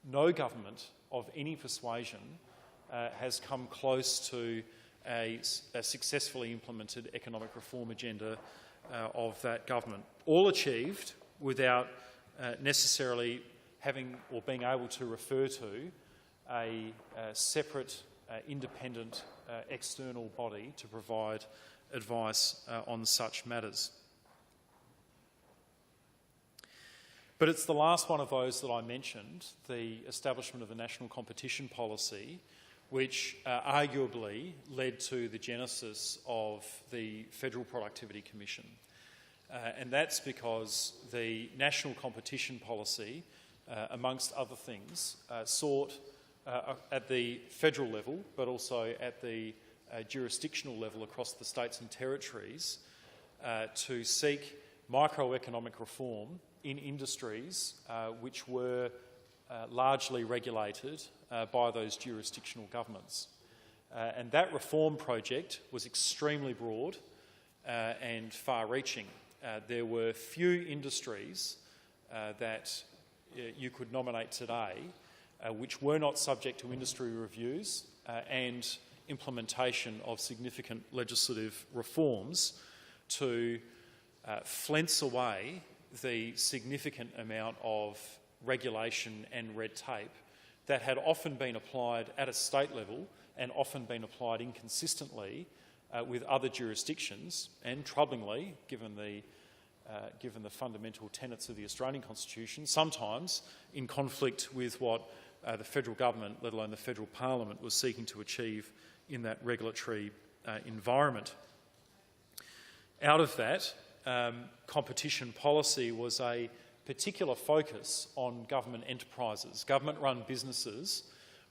no government of any persuasion has come close to a successfully implemented economic reform agenda of that government. All achieved without necessarily having or being able to refer to a separate independent external body to provide advice on such matters. But it's the last one of those that I mentioned, the establishment of the National Competition Policy, which arguably led to the genesis of the Federal Productivity Commission. And that's because the National Competition Policy, amongst other things, sought at the federal level, but also at the jurisdictional level across the states and territories, to seek microeconomic reform in industries which were largely regulated by those jurisdictional governments. And that reform project was extremely broad and far-reaching. There were few industries that you could nominate today which were not subject to industry reviews and implementation of significant legislative reforms to fence away the significant amount of regulation and red tape that had often been applied at a state level and often been applied inconsistently with other jurisdictions, and troublingly, given the fundamental tenets of the Australian Constitution, sometimes in conflict with what the federal government, let alone the federal parliament, was seeking to achieve in that regulatory environment. Out of that, competition policy was a particular focus on government enterprises, government-run businesses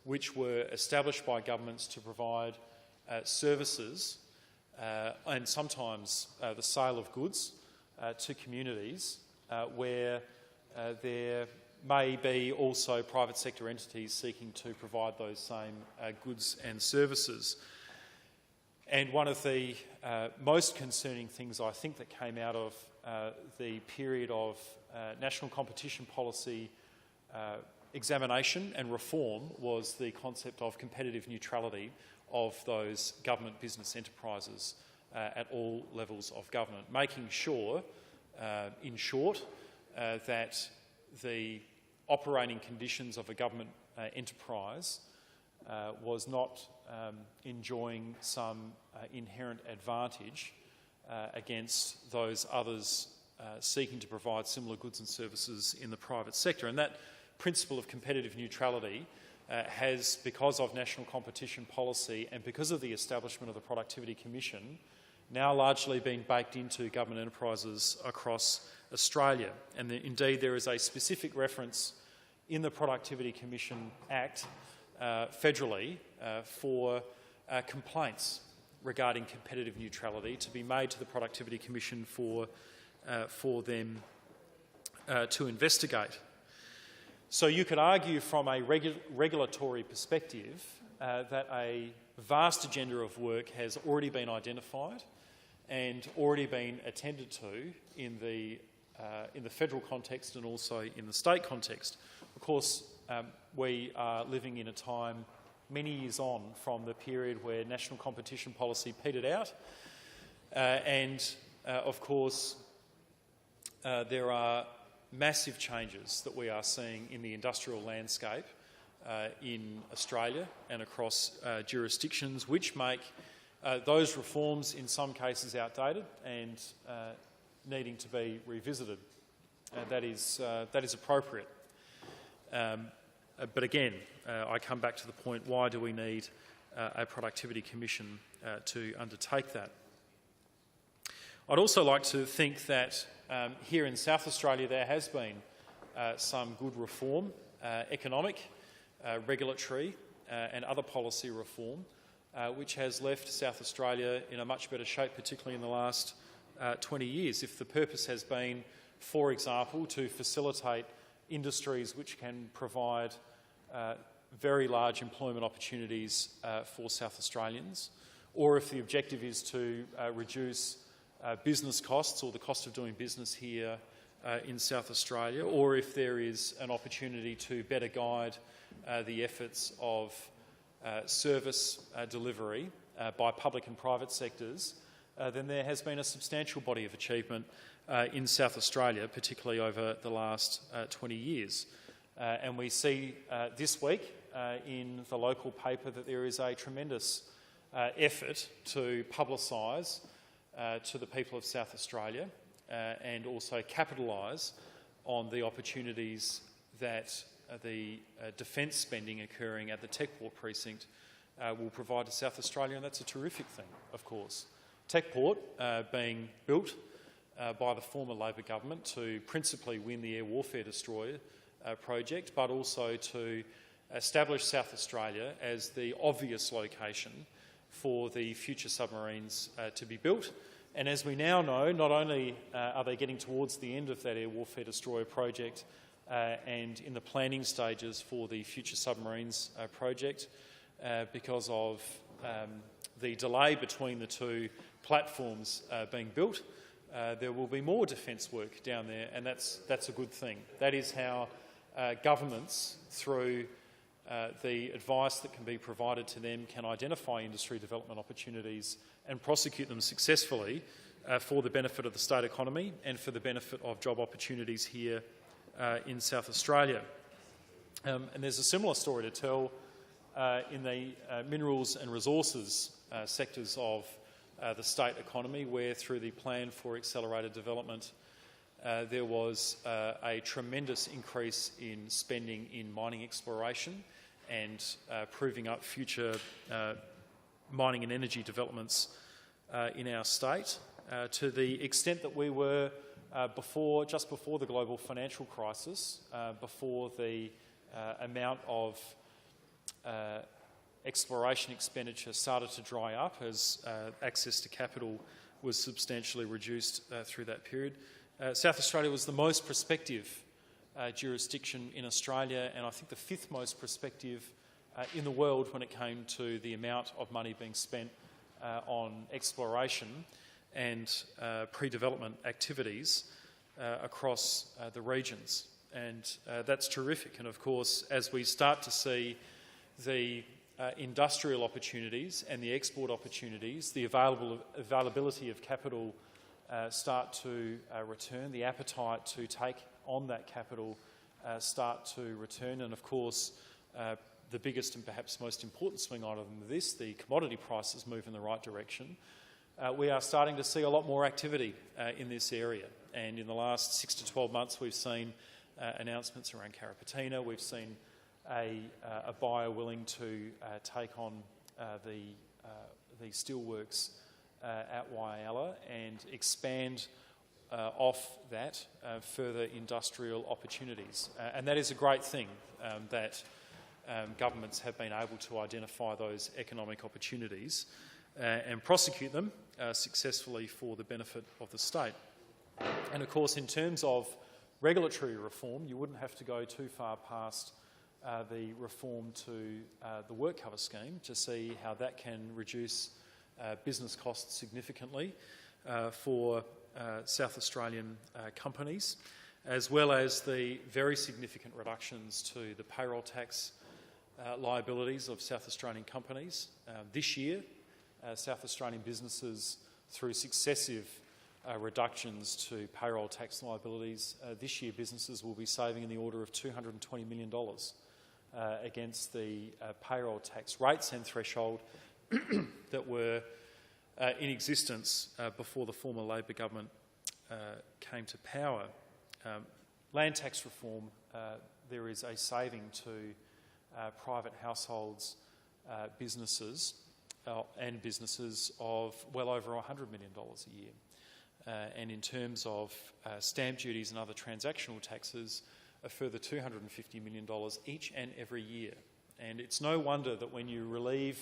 which were established by governments to provide services and sometimes the sale of goods to communities where there may be also private sector entities seeking to provide those same goods and services. And one of the most concerning things, I think, that came out of the period of national competition policy examination and reform was the concept of competitive neutrality of those government business enterprises at all levels of government, making sure, in short, that the operating conditions of a government enterprise was not enjoying some inherent advantage against those others seeking to provide similar goods and services in the private sector. And that principle of competitive neutrality has, because of national competition policy and because of the establishment of the Productivity Commission, now largely been baked into government enterprises across Australia. And indeed, there is a specific reference in the Productivity Commission Act federally for complaints regarding competitive neutrality to be made to the Productivity Commission for them to investigate. So you could argue from a regulatory perspective that a vast agenda of work has already been identified and already been attended to in the federal context and also in the state context. Of course, we are living in a time many years on from the period where national competition policy petered out, of course, there are massive changes that we are seeing in the industrial landscape in Australia and across jurisdictions, which make those reforms in some cases outdated and needing to be revisited. That is appropriate. But again, I come back to the point, why do we need a Productivity Commission to undertake that? I'd also like to think that here in South Australia there has been some good reform, economic, regulatory and other policy reform, which has left South Australia in a much better shape, particularly in the last 20 years. If the purpose has been, for example, to facilitate industries which can provide very large employment opportunities for South Australians, or if the objective is to reduce business costs or the cost of doing business here in South Australia, or if there is an opportunity to better guide the efforts of service delivery by public and private sectors, then there has been a substantial body of achievement in South Australia, particularly over the last 20 years. And we see this week in the local paper that there is a tremendous effort to publicise to the people of South Australia and also capitalise on the opportunities that the defence spending occurring at the Techport precinct will provide to South Australia, and that's a terrific thing, of course. Techport being built by the former Labor government to principally win the air warfare destroyer project, but also to establish South Australia as the obvious location for the future submarines to be built. And as we now know, not only are they getting towards the end of that air warfare destroyer project and in the planning stages for the future submarines project, because of the delay between the two platforms being built, there will be more defence work down there, and that's a good thing. That is how governments, through the advice that can be provided to them, can identify industry development opportunities and prosecute them successfully for the benefit of the state economy and for the benefit of job opportunities here in South Australia. And there's a similar story to tell in the minerals and resources sectors of the state economy, where through the Plan for Accelerated Development there was a tremendous increase in spending in mining exploration and proving up future mining and energy developments in our state, to the extent that we were just before the global financial crisis, before the amount of exploration expenditure started to dry up as access to capital was substantially reduced through that period. South Australia was the most prospective jurisdiction in Australia, and I think the fifth most prospective in the world when it came to the amount of money being spent on exploration and pre-development activities across the regions. And that's terrific. And of course, as we start to see the industrial opportunities and the export opportunities, the availability of capital start to return, the appetite to take on that capital start to return, and of course the biggest and perhaps most important swing item of this, the commodity prices move in the right direction. We are starting to see a lot more activity in this area, and in the last 6 to 12 months we've seen announcements around Carrapateena. We've seen a buyer willing to take on the steelworks at Whyalla and expand off that further industrial opportunities. And that is a great thing, that governments have been able to identify those economic opportunities and prosecute them successfully for the benefit of the state. And of course, in terms of regulatory reform, you wouldn't have to go too far past the reform to the work cover scheme to see how that can reduce business costs significantly for South Australian companies, as well as the very significant reductions to the payroll tax liabilities of South Australian companies. This year, South Australian businesses, through successive reductions to payroll tax liabilities, this year businesses will be saving in the order of $220 million against the payroll tax rates and threshold that were in existence before the former Labor government came to power. Land tax reform, there is a saving to private households, businesses and businesses of well over $100 million a year. And in terms of stamp duties and other transactional taxes, a further $250 million each and every year. And it's no wonder that when you relieve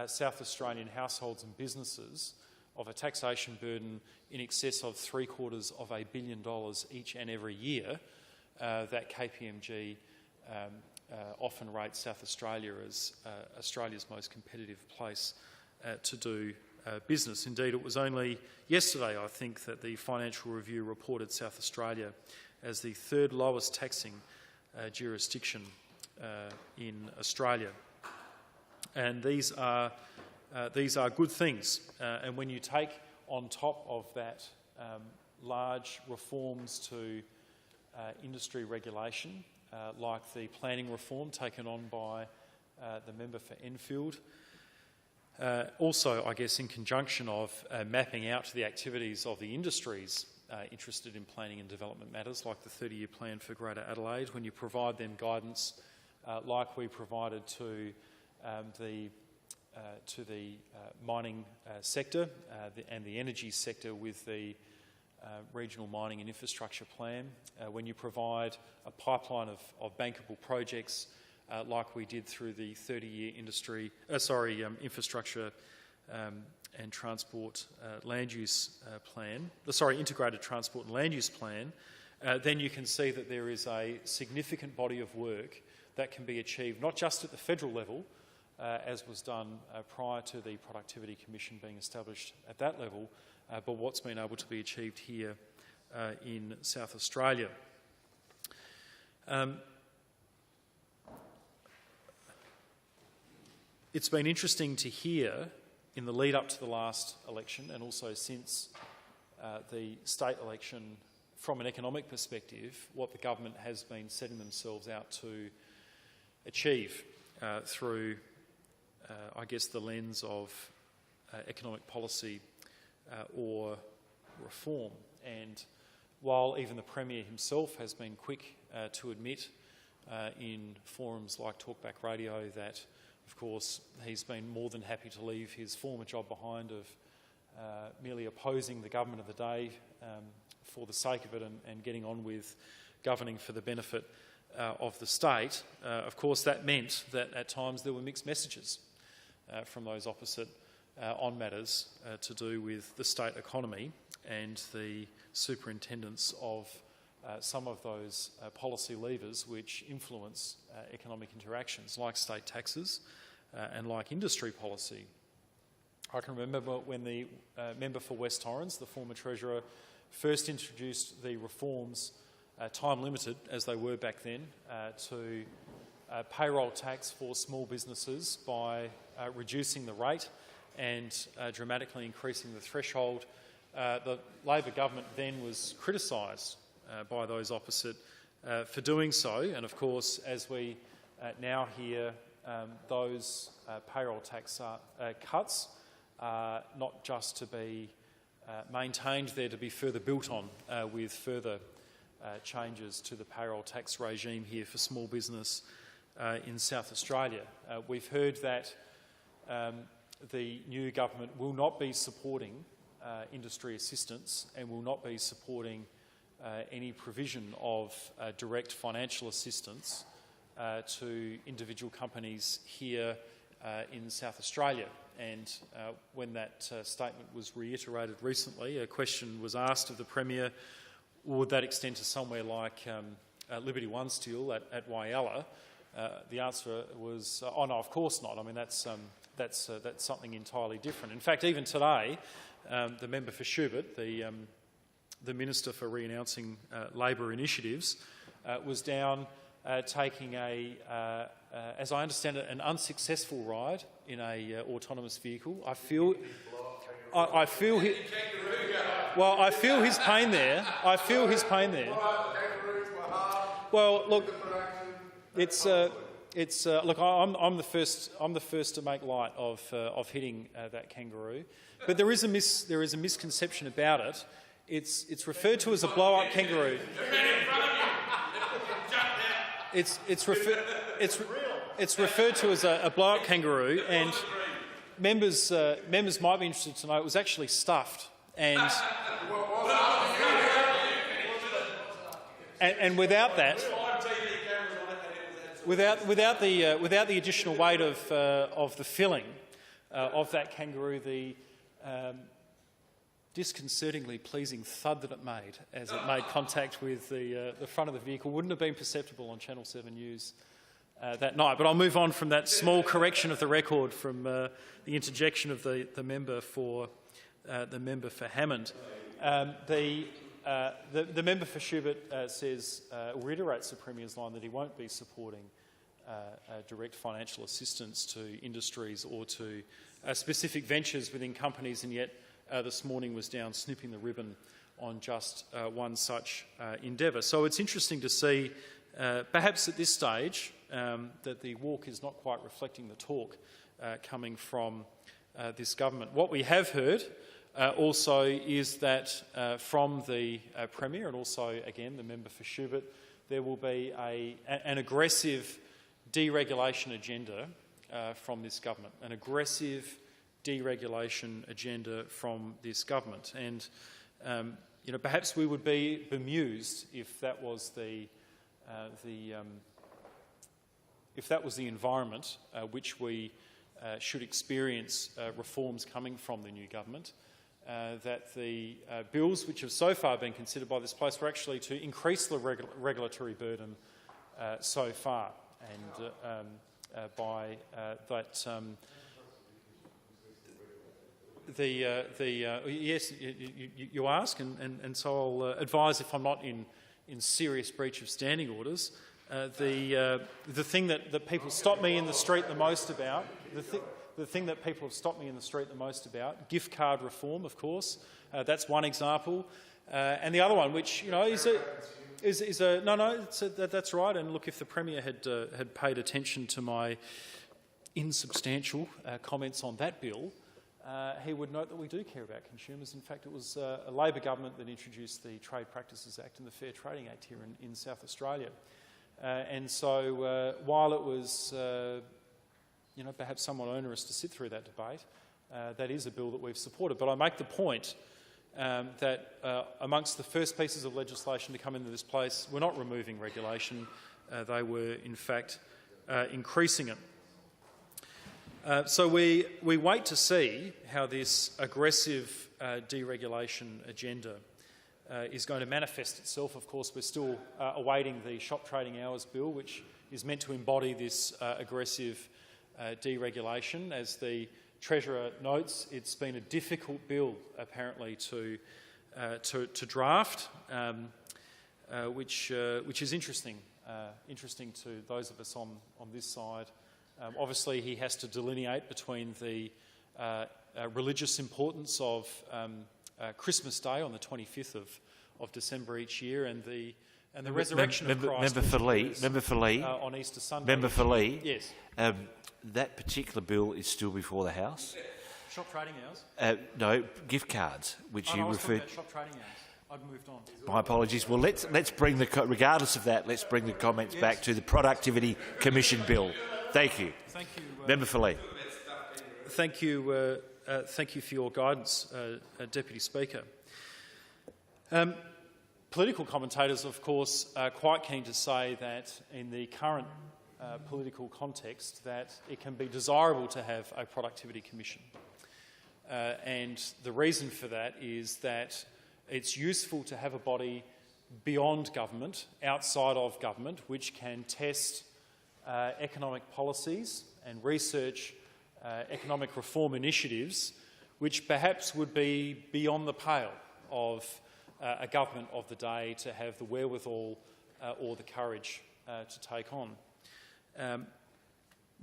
South Australian households and businesses of a taxation burden in excess of $750 million each and every year, that KPMG often rates South Australia as Australia's most competitive place to do business. Indeed, it was only yesterday, I think, that the Financial Review reported South Australia as the third lowest taxing jurisdiction in Australia. And these are good things. And when you take on top of that large reforms to industry regulation like the planning reform taken on by the member for Enfield. Also, I guess, in conjunction of mapping out the activities of the industries interested in planning and development matters, like the 30-year plan for Greater Adelaide, when you provide them guidance like we provided to the mining sector and the energy sector with the regional mining and infrastructure plan, when you provide a pipeline of bankable projects like we did through the 30-year infrastructure and transport land use plan, integrated transport and land use plan, then you can see that there is a significant body of work that can be achieved not just at the federal level, as was done prior to the Productivity Commission being established at that level, but what's been able to be achieved here in South Australia. It's been interesting to hear in the lead up to the last election and also since the state election, from an economic perspective, what the government has been setting themselves out to achieve through, I guess, the lens of economic policy or reform. And while even the Premier himself has been quick to admit in forums like Talkback Radio that, of course, he's been more than happy to leave his former job behind of merely opposing the government of the day for the sake of it and getting on with governing for the benefit of the state, of course that meant that at times there were mixed messages from those opposite on matters to do with the state economy and the superintendence of some of those policy levers which influence economic interactions, like state taxes and like industry policy. I can remember when the member for West Torrens, the former Treasurer, first introduced the reforms, time limited as they were back then, to payroll tax for small businesses by reducing the rate and dramatically increasing the threshold. The Labor government then was criticised by those opposite for doing so, and of course, as we now hear, those payroll tax cuts are not just to be maintained, they're to be further built on with further changes to the payroll tax regime here for small business in South Australia. We've heard that the new government will not be supporting industry assistance and will not be supporting any provision of direct financial assistance to individual companies here in South Australia. And when that statement was reiterated recently, a question was asked of the Premier, would that extend to somewhere like Liberty One Steel at Whyalla? The answer was, oh no, of course not. I mean, that's something entirely different. In fact, even today, the member for Schubert, the Minister for Re-announcing Labor Initiatives, was down taking as I understand it, an unsuccessful ride in a autonomous vehicle. I feel his pain there. I feel his pain there. Well, look, look. I'm the first to make light of hitting that kangaroo, but there is a misconception about it. It's referred to as a blow-up kangaroo. It's referred to as a blow-up kangaroo, and members might be interested to know it was actually stuffed, and without that, without the additional weight of the filling of that kangaroo, the disconcertingly pleasing thud that it made as it made contact with the front of the vehicle wouldn't have been perceptible on Channel 7 News that night. But I'll move on from that small correction of the record from the interjection of the member for Hammond. The member for Schubert reiterates the Premier's line that he won't be supporting direct financial assistance to industries or to specific ventures within companies, and yet this morning was down snipping the ribbon on just one such endeavour. So it's interesting to see perhaps at this stage that the walk is not quite reflecting the talk coming from this government. What we have heard also is that from the Premier and also, again, the member for Schubert, there will be an aggressive deregulation agenda from this government, an aggressive deregulation agenda from this government. And perhaps we would be bemused if that was the environment which we should experience reforms coming from the new government. That the bills which have so far been considered by this place were actually to increase the regulatory burden so far, and by that yes, you ask, and so I'll advise, if I'm not in serious breach of standing orders, the thing that people stop me in the street the most about, the thing that people have stopped me in the street the most about, gift card reform, of course. That's one example. And the other one, which, that's right. And look, if the Premier had paid attention to my insubstantial comments on that bill, he would note that we do care about consumers. In fact, it was a Labor government that introduced the Trade Practices Act and the Fair Trading Act here in South Australia. And so while it was perhaps somewhat onerous to sit through that debate, that is a bill that we've supported. But I make the point that amongst the first pieces of legislation to come into this place, we're not removing regulation, they were in fact increasing it. So we wait to see how this aggressive deregulation agenda is going to manifest itself. Of course, we're still awaiting the shop trading hours bill, which is meant to embody this aggressive deregulation. As the Treasurer notes, it's been a difficult bill, apparently, to draft, which is interesting to those of us on this side. Obviously, he has to delineate between the religious importance of Christmas Day on the 25th of December each year and the resurrection of Christ. Member for Lee. On Easter Sunday. Member for Lee. Yes. That particular bill is still before the House. Shop trading hours? No, gift cards, which you referred. About shop trading hours. I've moved on. My apologies. Well, let's bring regardless of that, let's bring the comments back to the Productivity Commission bill. Thank you. Thank you. Member for Lee. Thank you. Thank you for your guidance, Deputy Speaker. Political commentators, of course, are quite keen to say that in the current political context that it can be desirable to have a Productivity Commission. And the reason for that is that it's useful to have a body beyond government, outside of government, which can test economic policies and research economic reform initiatives which perhaps would be beyond the pale of a government of the day to have the wherewithal or the courage to take on.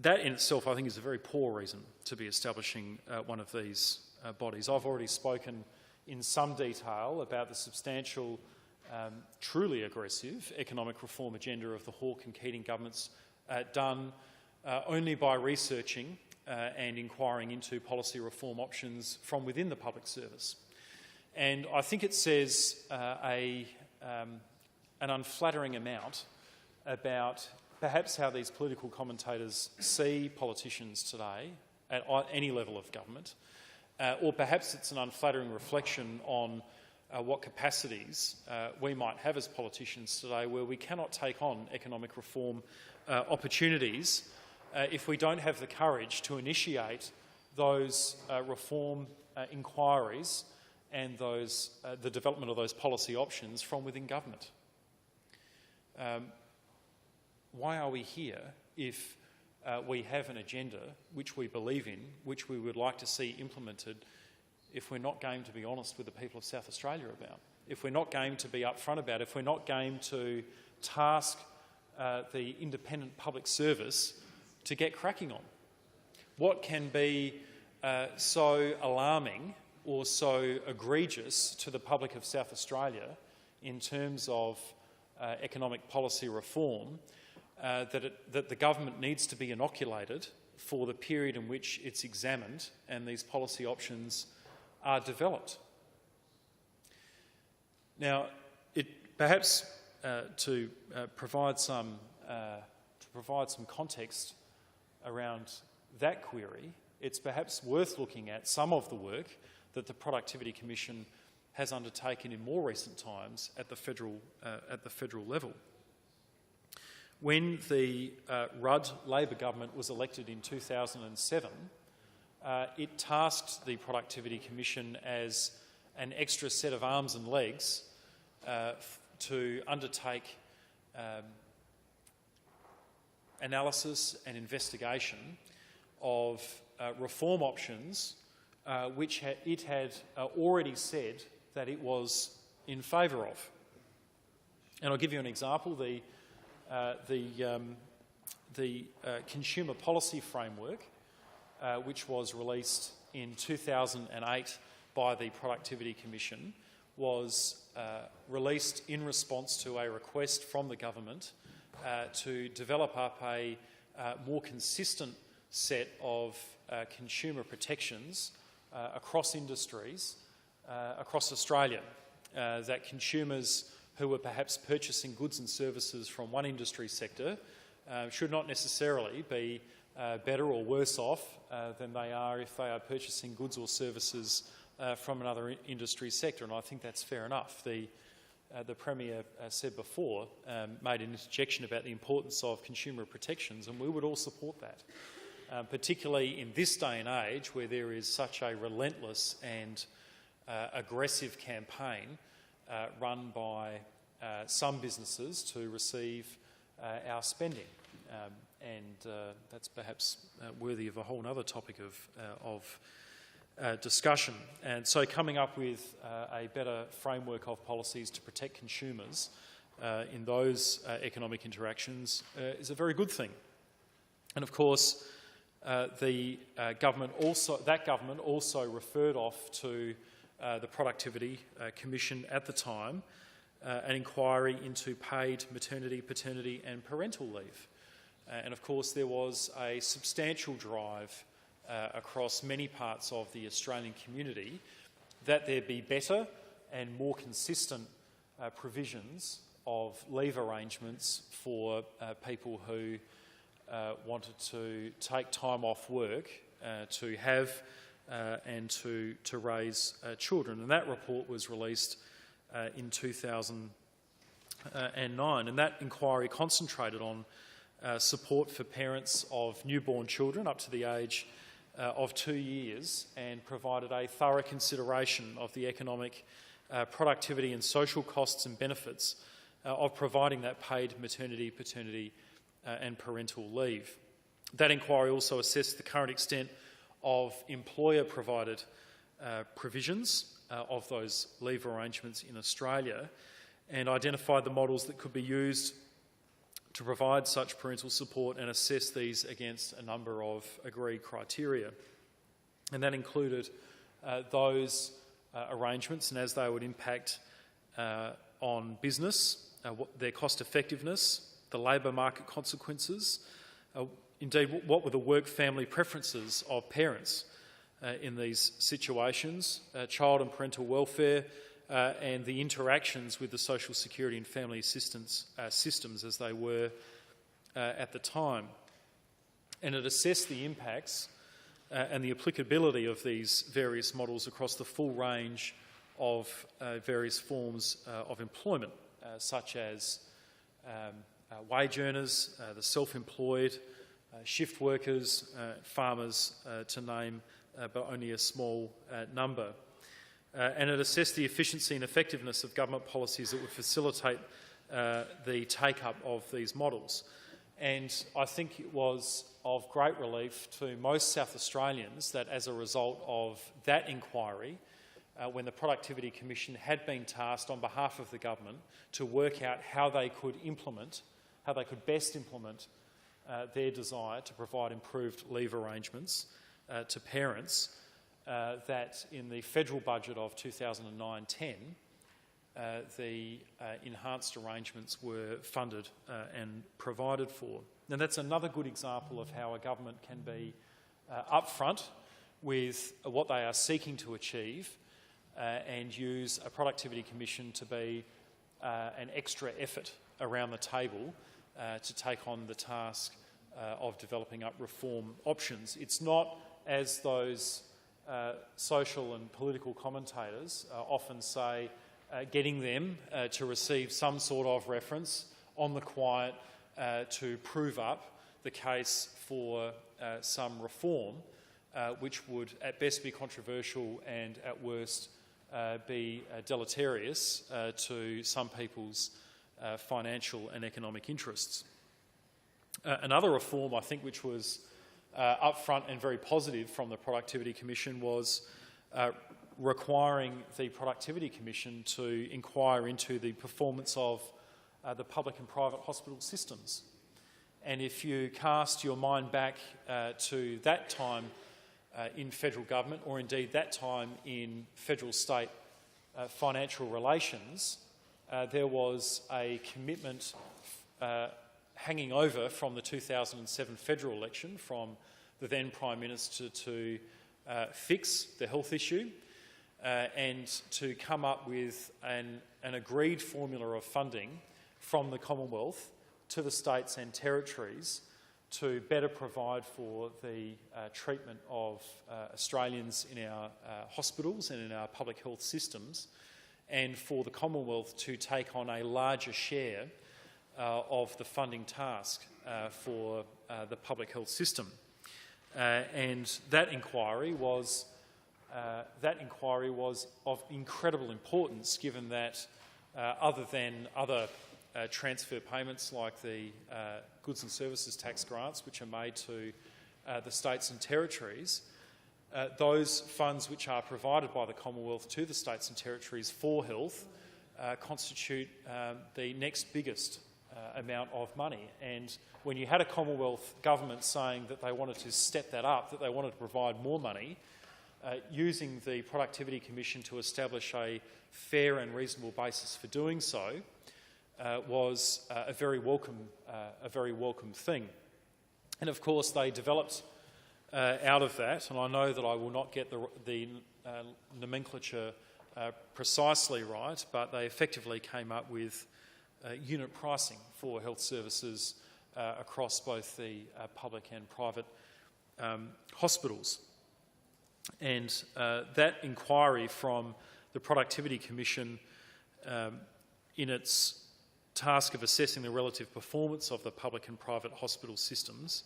That in itself, I think, is a very poor reason to be establishing one of these bodies. I've already spoken in some detail about the substantial, truly aggressive economic reform agenda of the Hawke and Keating governments, done only by researching and inquiring into policy reform options from within the public service. And I think it says an unflattering amount about perhaps how these political commentators see politicians today at any level of government, or perhaps it's an unflattering reflection on what capacities we might have as politicians today, where we cannot take on economic reform opportunities if we don't have the courage to initiate those reform inquiries and the development of those policy options from within government. Why are we here if we have an agenda which we believe in, which we would like to see implemented, if we're not game to be honest with the people of South Australia about, if we're not game to be upfront about, if we're not game to task the independent public service to get cracking on? What can be so alarming or so egregious to the public of South Australia in terms of economic policy reform, that the government needs to be inoculated for the period in which it's examined and these policy options are developed. Now, perhaps to provide some context around that query, it's perhaps worth looking at some of the work that the Productivity Commission has undertaken in more recent times at the federal level. When the Rudd Labor government was elected in 2007, it tasked the Productivity Commission as an extra set of arms and legs to undertake analysis and investigation of reform options which it had already said that it was in favour of. And I'll give you an example. The Consumer Policy Framework, which was released in 2008 by the Productivity Commission, was released in response to a request from the government to develop up a more consistent set of consumer protections across industries across Australia, that consumers who were perhaps purchasing goods and services from one industry sector should not necessarily be better or worse off than they are if they are purchasing goods or services from another industry sector, and I think that's fair enough. The Premier said before, made an interjection about the importance of consumer protections, and we would all support that, particularly in this day and age where there is such a relentless and aggressive campaign run by some businesses to receive our spending. And that's perhaps worthy of a whole other topic of discussion. And so coming up with a better framework of policies to protect consumers in those economic interactions is a very good thing. And of course, that government also referred off to the Productivity Commission at the time an inquiry into paid maternity, paternity and parental leave. And of course there was a substantial drive across many parts of the Australian community that there be better and more consistent provisions of leave arrangements for people who wanted to take time off work to have and to raise children. And that report was released in 2009, and that inquiry concentrated on support for parents of newborn children up to the age of 2 years, and provided a thorough consideration of the economic, productivity and social costs and benefits of providing that paid maternity, paternity and parental leave. That inquiry also assessed the current extent of employer-provided provisions of those leave arrangements in Australia, and identified the models that could be used to provide such parental support and assess these against a number of agreed criteria. And that included those arrangements and as they would impact on business, their cost effectiveness, the labour market consequences, indeed what were the work-family preferences of parents in these situations, child and parental welfare, and the interactions with the social security and family assistance systems as they were at the time. And it assessed the impacts and the applicability of these various models across the full range of various forms of employment, such as wage earners, the self-employed, shift workers, farmers, to name but only a small number. And it assessed the efficiency and effectiveness of government policies that would facilitate the take-up of these models. And I think it was of great relief to most South Australians that as a result of that inquiry, when the Productivity Commission had been tasked on behalf of the government to work out how they could best implement their desire to provide improved leave arrangements to parents, that in the federal budget of 2009-10, the enhanced arrangements were funded and provided for. And that's another good example of how a government can be upfront with what they are seeking to achieve and use a productivity commission to be an extra effort around the table to take on the task of developing up reform options. It's not, as those social and political commentators often say, getting them to receive some sort of reference on the quiet to prove up the case for some reform, which would at best be controversial and at worst be deleterious to some people's financial and economic interests. Another reform, I think, which was upfront and very positive from the Productivity Commission was requiring the Productivity Commission to inquire into the performance of the public and private hospital systems. And if you cast your mind back to that time in federal government, or indeed that time in federal-state financial relations, there was a commitment hanging over from the 2007 federal election from the then Prime Minister to fix the health issue and to come up with an agreed formula of funding from the Commonwealth to the states and territories to better provide for the treatment of Australians in our hospitals and in our public health systems, and for the Commonwealth to take on a larger share of the funding task for the public health system. And that inquiry was of incredible importance, given that other than other transfer payments like the goods and services tax grants which are made to the states and territories, those funds which are provided by the Commonwealth to the states and territories for health constitute the next biggest amount of money. And when you had a Commonwealth government saying that they wanted to step that up, that they wanted to provide more money, using the Productivity Commission to establish a fair and reasonable basis for doing so was a very welcome thing. And of course they developed out of that, and I know that I will not get the nomenclature precisely right, but they effectively came up with unit pricing for health services across both the public and private hospitals. And that inquiry from the Productivity Commission in its task of assessing the relative performance of the public and private hospital systems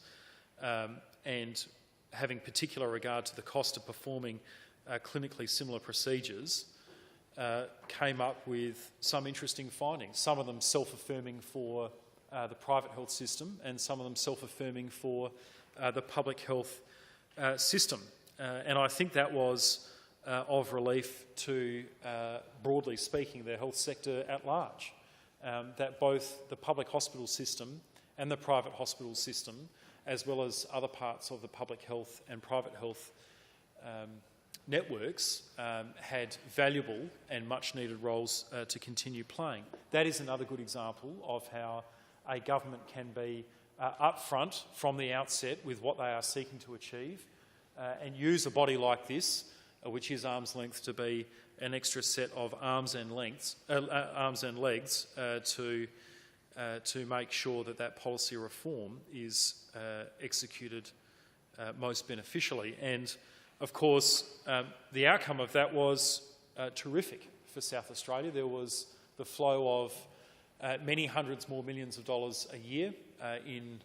and having particular regard to the cost of performing clinically similar procedures, came up with some interesting findings, some of them self-affirming for the private health system and some of them self-affirming for the public health system. And I think that was of relief to, broadly speaking, the health sector at large, that both the public hospital system and the private hospital system, as well as other parts of the public health and private health networks, had valuable and much-needed roles to continue playing. That is another good example of how a government can be upfront from the outset with what they are seeking to achieve and use a body like this, which is arm's length, to be an extra set of arms and legs to make sure that that policy reform is executed most beneficially. And of course, the outcome of that was terrific for South Australia. There was the flow of many hundreds more millions of dollars a year in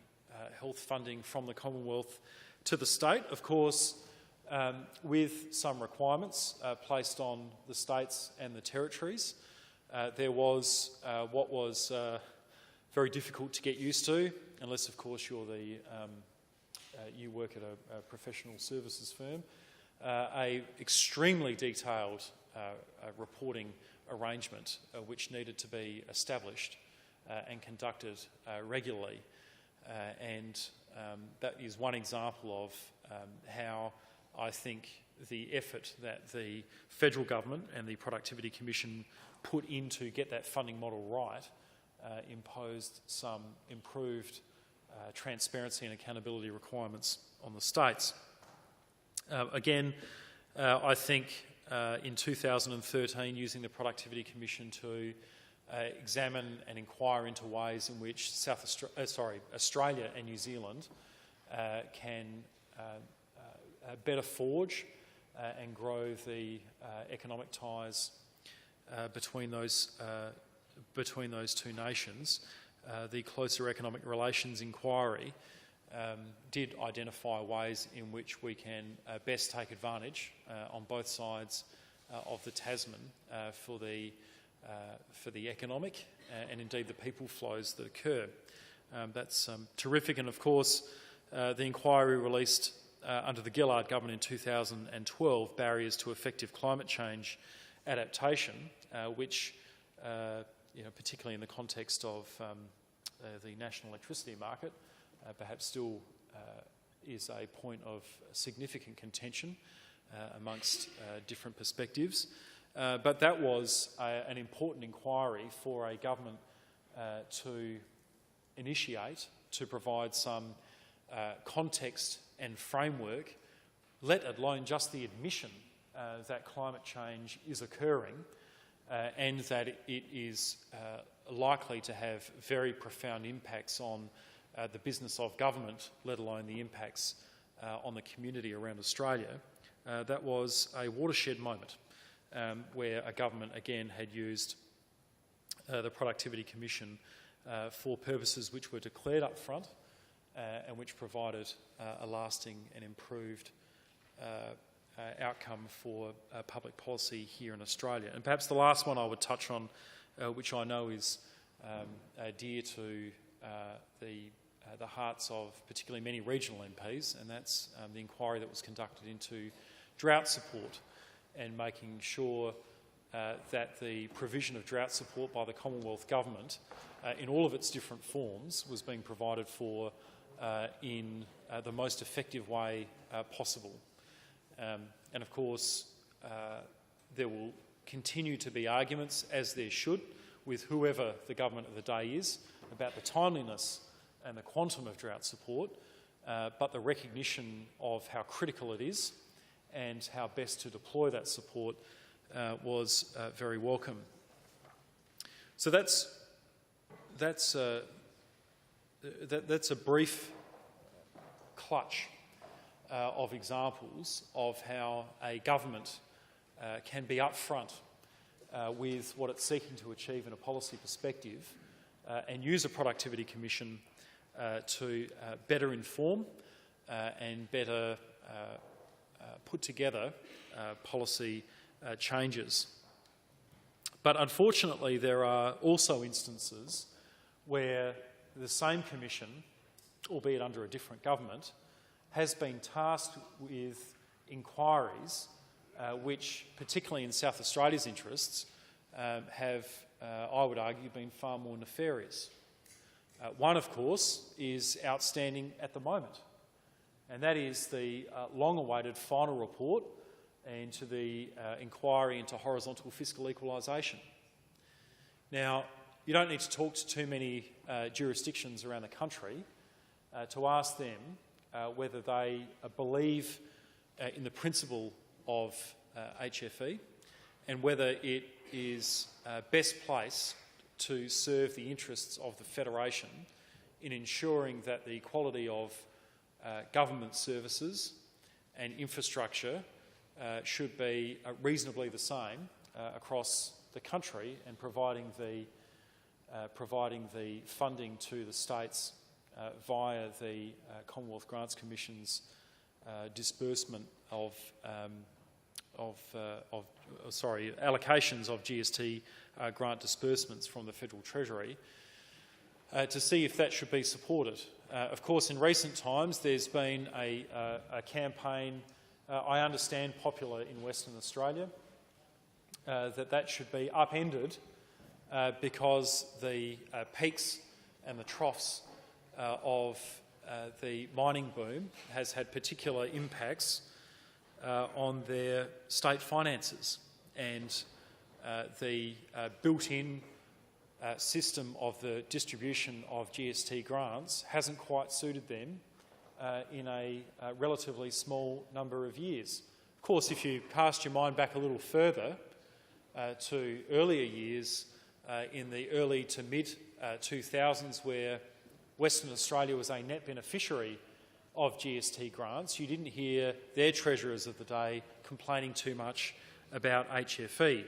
health funding from the Commonwealth to the state, of course, with some requirements placed on the states and the territories. There was what was very difficult to get used to, unless, of course, you work at a professional services firm, a extremely detailed reporting arrangement which needed to be established and conducted regularly. And that is one example of how I think the effort that the federal government and the Productivity Commission put in to get that funding model right imposed some improved transparency and accountability requirements on the states. Again, I think in 2013, using the Productivity Commission to examine and inquire into ways in which Australia and New Zealand can better forge and grow the economic ties between those two nations. The Closer Economic Relations Inquiry did identify ways in which we can best take advantage on both sides of the Tasman for the economic and indeed the people flows that occur. That's terrific, and of course the inquiry released under the Gillard government in 2012, Barriers to Effective Climate Change Adaptation, which particularly in the context of the national electricity market, perhaps still is a point of significant contention amongst different perspectives. But that was an important inquiry for a government to initiate, to provide some context and framework, let alone just the admission that climate change is occurring and that it is likely to have very profound impacts on the business of government, let alone the impacts on the community around Australia. That was a watershed moment where a government again had used the Productivity Commission for purposes which were declared up front and which provided a lasting and improved outcome for public policy here in Australia. And perhaps the last one I would touch on, which I know is dear to the hearts of particularly many regional MPs, and that's the inquiry that was conducted into drought support and making sure that the provision of drought support by the Commonwealth Government in all of its different forms was being provided for in the most effective way possible. And of course, there will continue to be arguments, as there should, with whoever the government of the day is, about the timeliness and the quantum of drought support, but the recognition of how critical it is and how best to deploy that support was very welcome. So that's a brief clutch of examples of how a government can be upfront with what it's seeking to achieve in a policy perspective and use a Productivity Commission to better inform and better put together policy changes. But unfortunately, there are also instances where the same commission, albeit under a different government, has been tasked with inquiries which, particularly in South Australia's interests, have, I would argue, been far more nefarious. One, of course, is outstanding at the moment, and that is the long-awaited final report into the inquiry into horizontal fiscal equalisation. Now, you don't need to talk to too many jurisdictions around the country to ask them whether they believe in the principle of HFE and whether it is best placed to serve the interests of the Federation in ensuring that the quality of government services and infrastructure should be reasonably the same across the country, and providing the funding to the states via the Commonwealth Grants Commission's disbursement of allocations of GST grant disbursements from the Federal Treasury, to see if that should be supported. Of course, in recent times there's been a campaign, I understand popular in Western Australia, that should be upended because the peaks and the troughs of the mining boom has had particular impacts on their state finances, and the built-in system of the distribution of GST grants hasn't quite suited them in a relatively small number of years. Of course, if you cast your mind back a little further to earlier years in the early to mid-2000s, where Western Australia was a net beneficiary of GST grants, you didn't hear their treasurers of the day complaining too much about HFE.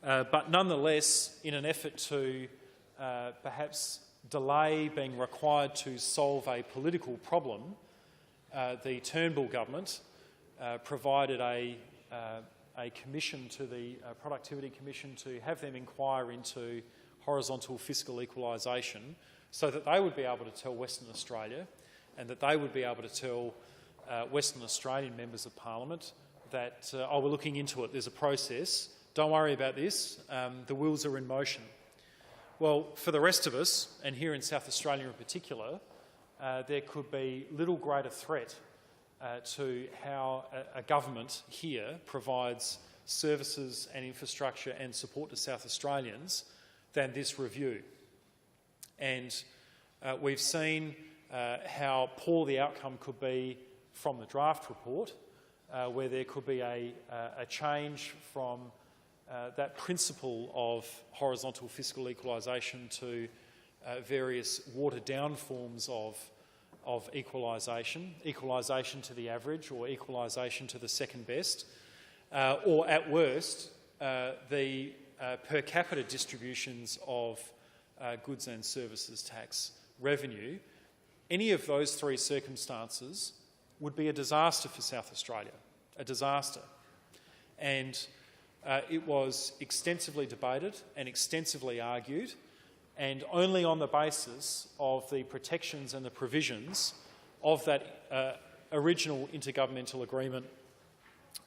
But nonetheless, in an effort to perhaps delay being required to solve a political problem, the Turnbull government provided a commission to the Productivity Commission to have them inquire into horizontal fiscal equalisation, so that they would be able to tell Western Australia and that they would be able to tell Western Australian members of Parliament that, oh, we're looking into it, there's a process, don't worry about this, the wheels are in motion. Well, for the rest of us, and here in South Australia in particular, there could be little greater threat to how a government here provides services and infrastructure and support to South Australians than this review. And we've seen how poor the outcome could be from the draft report, where there could be a change from that principle of horizontal fiscal equalisation to various watered-down forms of equalisation, equalisation to the average or equalisation to the second best, or at worst, the per capita distributions of goods and services tax revenue. Any of those three circumstances would be a disaster for South Australia, a disaster. And it was extensively debated and extensively argued, and only on the basis of the protections and the provisions of that original intergovernmental agreement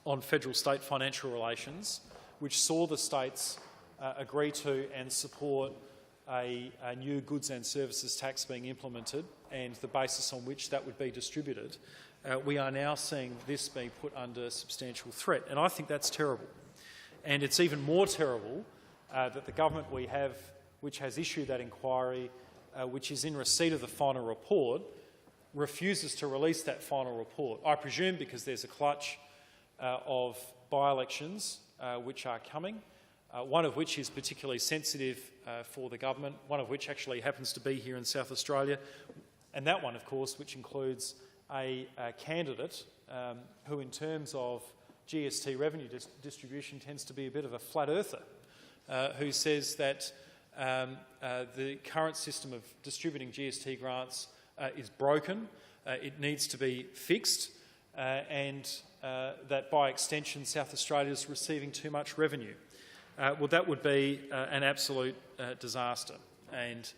on federal-state financial relations, which saw the states agree to and support a new goods and services tax being implemented, and the basis on which that would be distributed, we are now seeing this being put under substantial threat. And I think that's terrible. And it's even more terrible that the government we have, which has issued that inquiry, which is in receipt of the final report, refuses to release that final report. I presume because there's a clutch of by-elections which are coming, one of which is particularly sensitive for the government, one of which actually happens to be here in South Australia, and that one, of course, which includes a candidate who, in terms of GST revenue distribution, tends to be a bit of a flat earther, who says that the current system of distributing GST grants is broken, it needs to be fixed, and that by extension South Australia is receiving too much revenue. Well, that would be an absolute disaster, and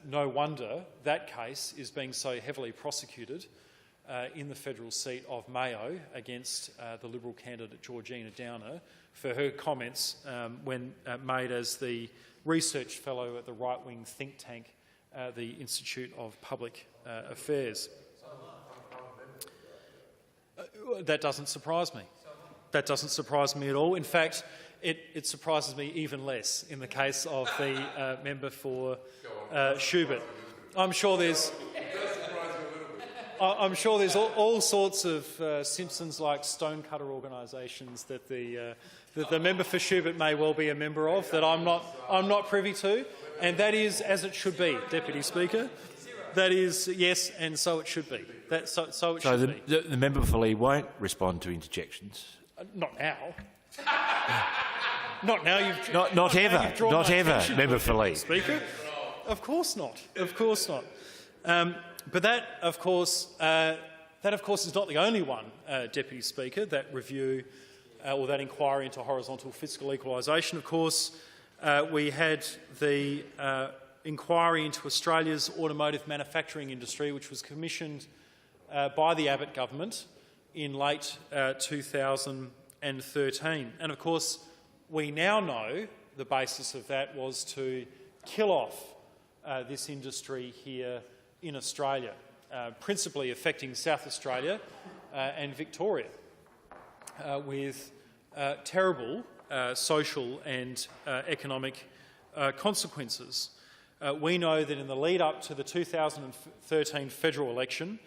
no wonder that case is being so heavily prosecuted in the federal seat of Mayo against the Liberal candidate Georgina Downer for her comments when made as the research fellow at the right-wing think tank, the Institute of Public Affairs. That doesn't surprise me. That doesn't surprise me at all. In fact, it surprises me even less in the case of the member for Schubert. I'm sure there's all sorts of Simpsons-like stonecutter organisations that the member for Schubert may well be a member of that I'm not privy to, and that is as it should be, Deputy Speaker. That is, yes, and so it should be. So the member for Lee won't respond to interjections. Not now. Not now. Not ever, member for Lee. Speaker. Of course not. Of course not. But that, of course, is not the only one, Deputy Speaker. That review or that inquiry into horizontal fiscal equalisation. Of course, we had the inquiry into Australia's automotive manufacturing industry, which was commissioned by the Abbott government in late 2013. And of course, we now know the basis of that was to kill off this industry here in Australia, principally affecting South Australia and Victoria. with terrible social and economic consequences. We know that in the lead up to the 2013 federal election,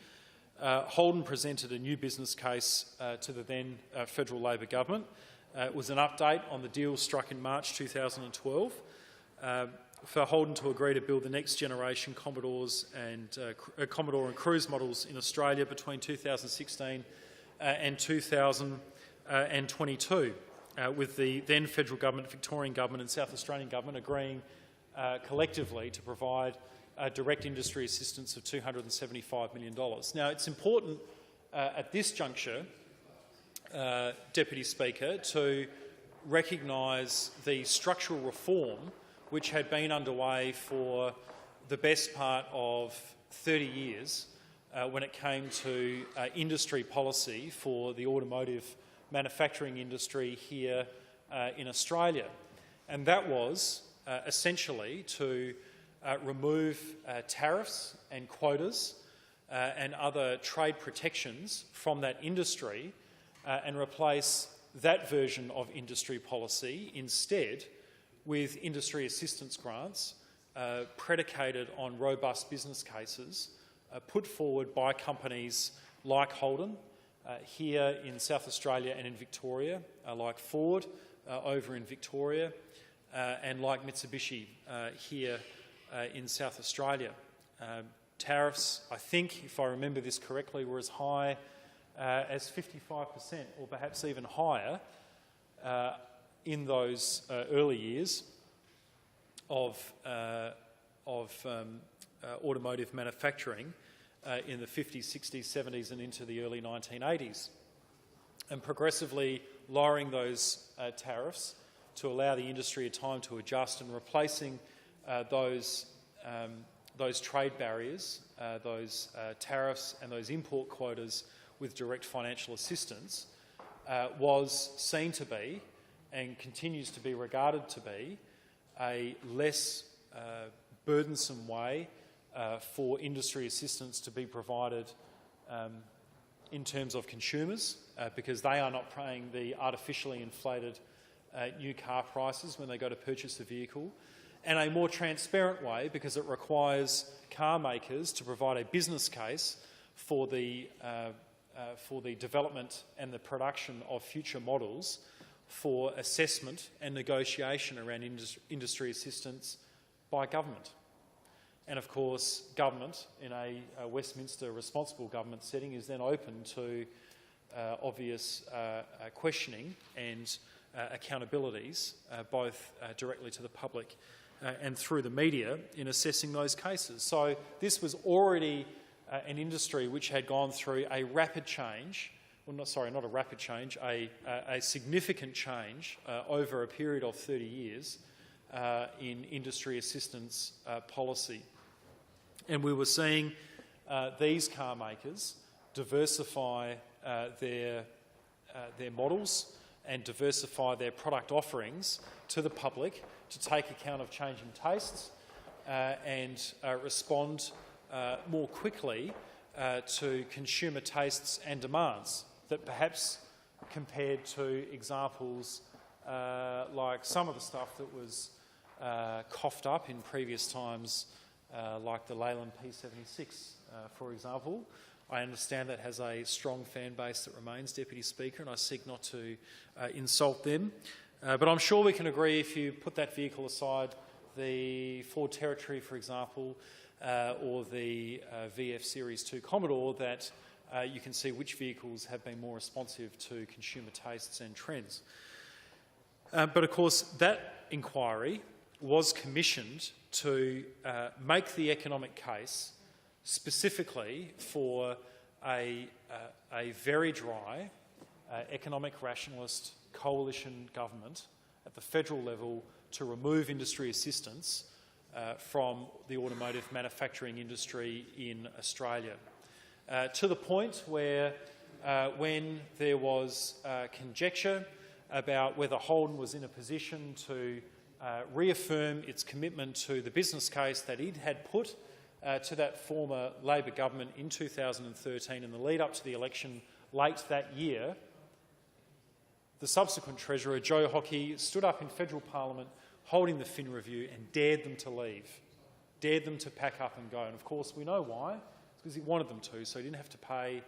Holden presented a new business case to the then federal Labor government. It was an update on the deal struck in March 2012 for Holden to agree to build the next generation Commodores and Commodore and Cruise models in Australia between 2016 and 2022, with the then federal government, Victorian government and South Australian government agreeing collectively to provide direct industry assistance of $275 million. Now, it's important at this juncture, Deputy Speaker, to recognise the structural reform which had been underway for the best part of 30 years when it came to industry policy for the automotive manufacturing industry here in Australia. And that was essentially to remove tariffs and quotas and other trade protections from that industry and replace that version of industry policy instead with industry assistance grants predicated on robust business cases put forward by companies like Holden here in South Australia and in Victoria, like Ford over in Victoria, and like Mitsubishi here in South Australia. Tariffs, I think, if I remember this correctly, were as high as 55% or perhaps even higher in those early years of automotive manufacturing in the 50s, 60s, 70s and into the early 1980s, and progressively lowering those tariffs to allow the industry a time to adjust and replacing those trade barriers, those tariffs and those import quotas with direct financial assistance was seen to be and continues to be regarded to be a less burdensome way for industry assistance to be provided in terms of consumers because they are not paying the artificially inflated new car prices when they go to purchase a vehicle, and a more transparent way because it requires car makers to provide a business case for the development and the production of future models for assessment and negotiation around industry assistance by government. And of course, government in a Westminster responsible government setting is then open to obvious questioning and accountabilities, both directly to the public and through the media in assessing those cases. So this was already an industry which had gone through a rapid change, well, not a rapid change, a significant change over a period of 30 years in industry assistance policy. And we were seeing these car makers diversify their models and diversify their product offerings to the public to take account of changing tastes and respond more quickly to consumer tastes and demands that perhaps compared to examples like some of the stuff that was coughed up in previous times, like the Leyland P76, for example. I understand that has a strong fan base that remains, Deputy Speaker, and I seek not to insult them. But I'm sure we can agree, if you put that vehicle aside, the Ford Territory, for example, or the VF Series 2 Commodore, that you can see which vehicles have been more responsive to consumer tastes and trends. But of course, that inquiry was commissioned to make the economic case specifically for a very dry economic rationalist coalition government at the federal level to remove industry assistance from the automotive manufacturing industry in Australia. To the point where when there was conjecture about whether Holden was in a position to reaffirm its commitment to the business case that it had put to that former Labor government in 2013 in the lead up to the election late that year, The subsequent Treasurer, Joe Hockey, stood up in federal parliament holding the Fin Review and dared them to leave, dared them to pack up and go. And of course we know why. It's because he wanted them to, so he didn't have to pay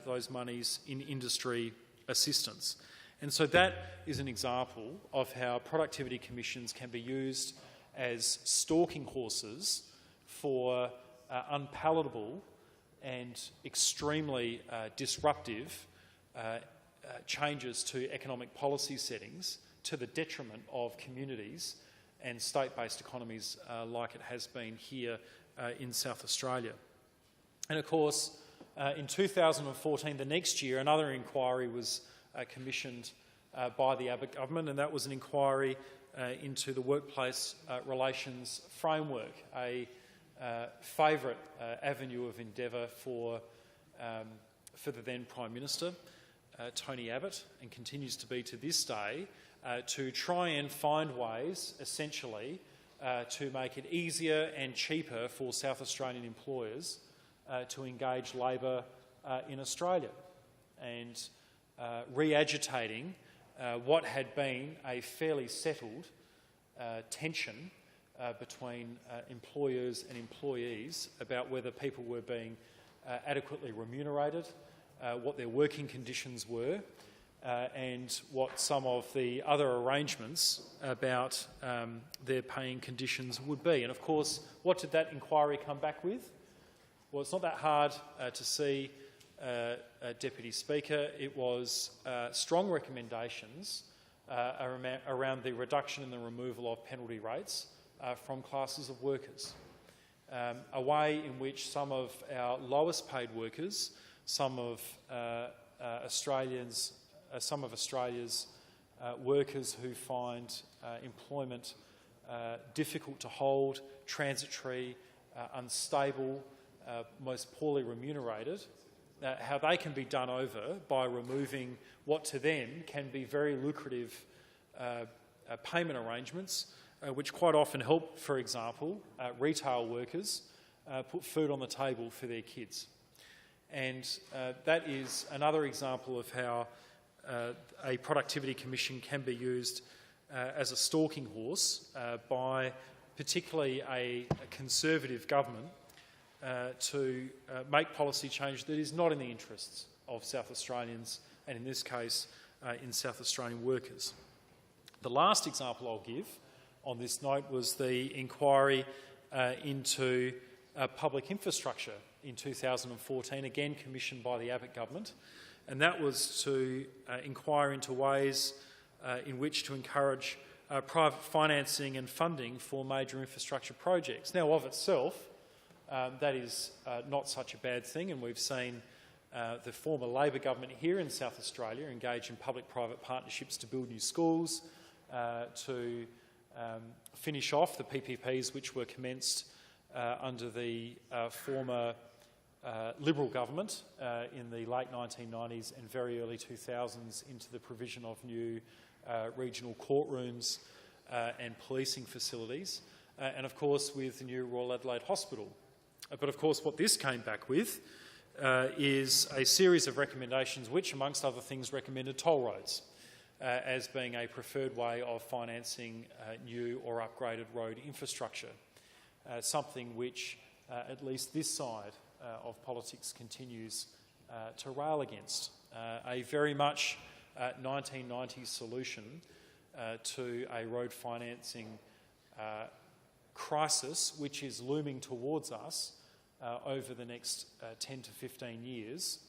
those monies in industry assistance. And so that is an example of how productivity commissions can be used as stalking horses for unpalatable and extremely disruptive changes to economic policy settings to the detriment of communities and state-based economies like it has been here in South Australia. And of course, in 2014, the next year, another inquiry was commissioned by the Abbott government, and that was an inquiry into the workplace relations framework, a favourite avenue of endeavour for the then Prime Minister, Tony Abbott, and continues to be to this day, to try and find ways, essentially, to make it easier and cheaper for South Australian employers to engage labour in Australia, and re-agitating what had been a fairly settled tension between employers and employees about whether people were being adequately remunerated, what their working conditions were, and what some of the other arrangements about their paying conditions would be. And of course, what did that inquiry come back with? Well, it's not that hard to see, Deputy Speaker. It was strong recommendations around the reduction and the removal of penalty rates from classes of workers, a way in which some of our lowest paid workers, some of Australia's workers who find employment difficult to hold, transitory, unstable, most poorly remunerated, how they can be done over by removing what to them can be very lucrative payment arrangements, which quite often help, for example, retail workers put food on the table for their kids. And that is another example of how a productivity commission can be used as a stalking horse by particularly a conservative government to make policy change that is not in the interests of South Australians, and in this case, in South Australian workers. The last example I'll give on this note was the inquiry into public infrastructure in 2014, again commissioned by the Abbott government, and that was to inquire into ways in which to encourage private financing and funding for major infrastructure projects. Now, of itself, that is not such a bad thing, and we've seen the former Labor government here in South Australia engage in public-private partnerships to build new schools, to finish off the PPPs which were commenced under the former Liberal government in the late 1990s and very early 2000s into the provision of new regional courtrooms and policing facilities, and of course with the new Royal Adelaide Hospital. But of course what this came back with is a series of recommendations which, amongst other things, recommended toll roads as being a preferred way of financing new or upgraded road infrastructure, something which at least this side of politics continues to rail against. A very much 1990s solution to a road financing crisis which is looming towards us over the next 10 to 15 years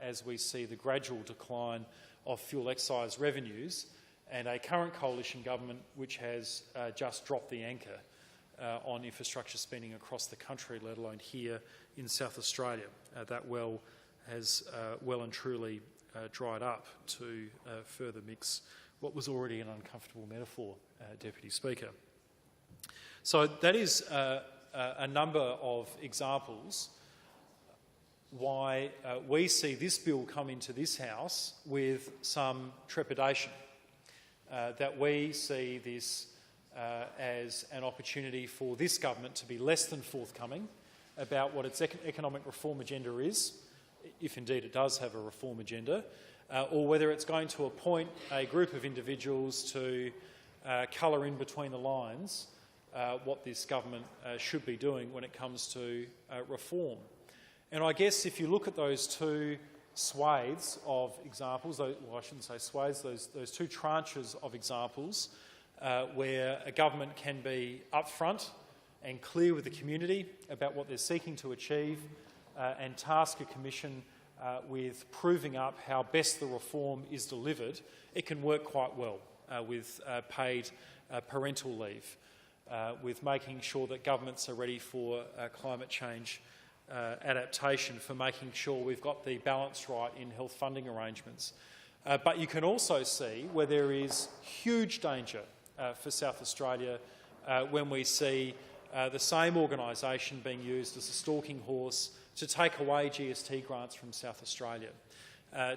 as we see the gradual decline of fuel excise revenues and a current coalition government which has just dropped the anchor on infrastructure spending across the country, let alone here in South Australia. That well has well and truly dried up, to further mix what was already an uncomfortable metaphor, Deputy Speaker. So that is a number of examples why we see this bill come into this House with some trepidation, that we see this as an opportunity for this government to be less than forthcoming about what its economic reform agenda is, if indeed it does have a reform agenda, or whether it's going to appoint a group of individuals to colour in between the lines what this government should be doing when it comes to reform. And I guess if you look at those two swathes of examples, well, I shouldn't say swathes, those two tranches of examples where a government can be upfront and clear with the community about what they're seeking to achieve and task a commission with proving up how best the reform is delivered, it can work quite well with paid parental leave, with making sure that governments are ready for climate change adaptation, for making sure we've got the balance right in health funding arrangements. But you can also see where there is huge danger for South Australia when we see the same organisation being used as a stalking horse to take away GST grants from South Australia,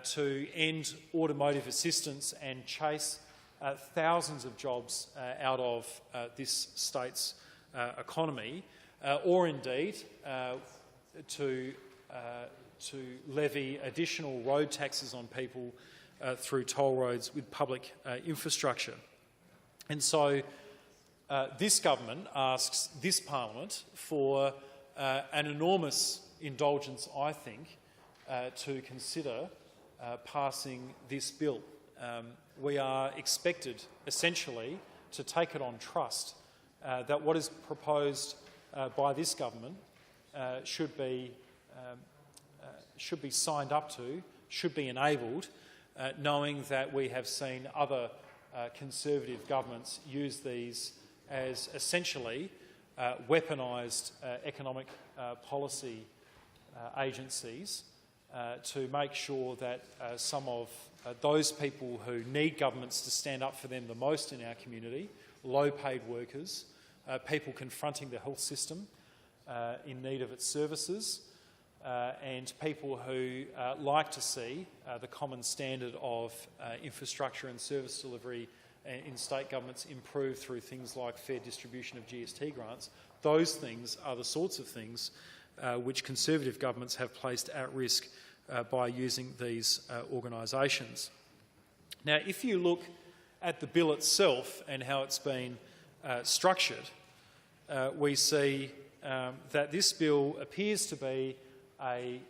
to end automotive assistance and chase thousands of jobs out of this state's economy, or indeed to levy additional road taxes on people through toll roads with public infrastructure. And so this government asks this parliament for an enormous indulgence, I think, to consider passing this bill. We are expected, essentially, to take it on trust that what is proposed by this government should be signed up to, should be enabled, knowing that we have seen other Conservative governments use these as essentially weaponised economic policy agencies to make sure that some of those people who need governments to stand up for them the most in our community, low-paid workers, people confronting the health system in need of its services, and people who like to see the common standard of infrastructure and service delivery in state governments improved through things like fair distribution of GST grants. Those things are the sorts of things which Conservative governments have placed at risk by using these organisations. Now, if you look at the bill itself and how it's been structured, we see that this bill appears to be a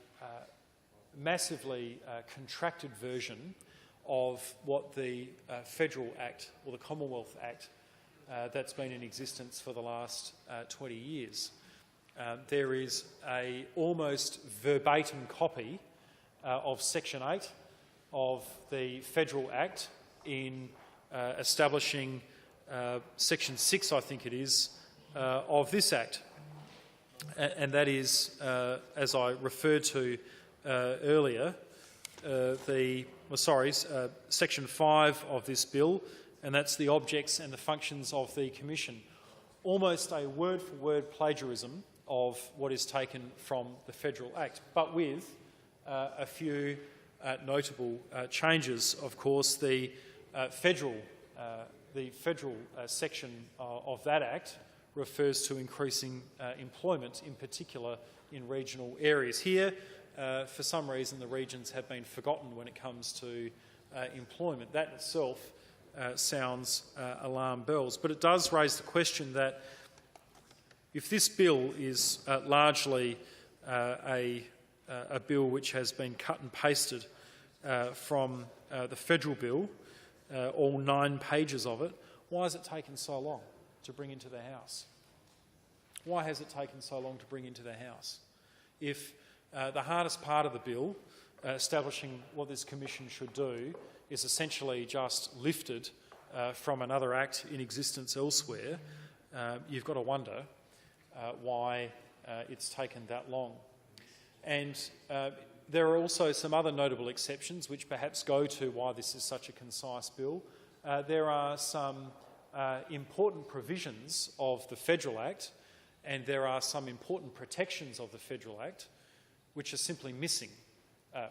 massively contracted version of what the Federal Act or the Commonwealth Act that's been in existence for the last 20 years. There is a almost verbatim copy of Section 8 of the Federal Act in establishing Section 6, I think it is, of this Act. And that is, as I referred to earlier, Section 5 of this bill, and that's the objects and the functions of the Commission. Almost a word-for-word plagiarism of what is taken from the Federal Act, but with a few notable changes. Of course, the federal section of that Act refers to increasing employment, in particular in regional areas. Here, for some reason, the regions have been forgotten when it comes to employment. That in itself sounds alarm bells. But it does raise the question that if this bill is largely a bill which has been cut and pasted from the federal bill, all 9 pages of it, why has it taken so long to bring into the House? Why has it taken so long to bring into the House? If the hardest part of the bill, establishing what this commission should do, is essentially just lifted from another act in existence elsewhere, you've got to wonder why it's taken that long. And there are also some other notable exceptions which perhaps go to why this is such a concise bill. There are some important provisions of the Federal Act, and there are some important protections of the Federal Act which are simply missing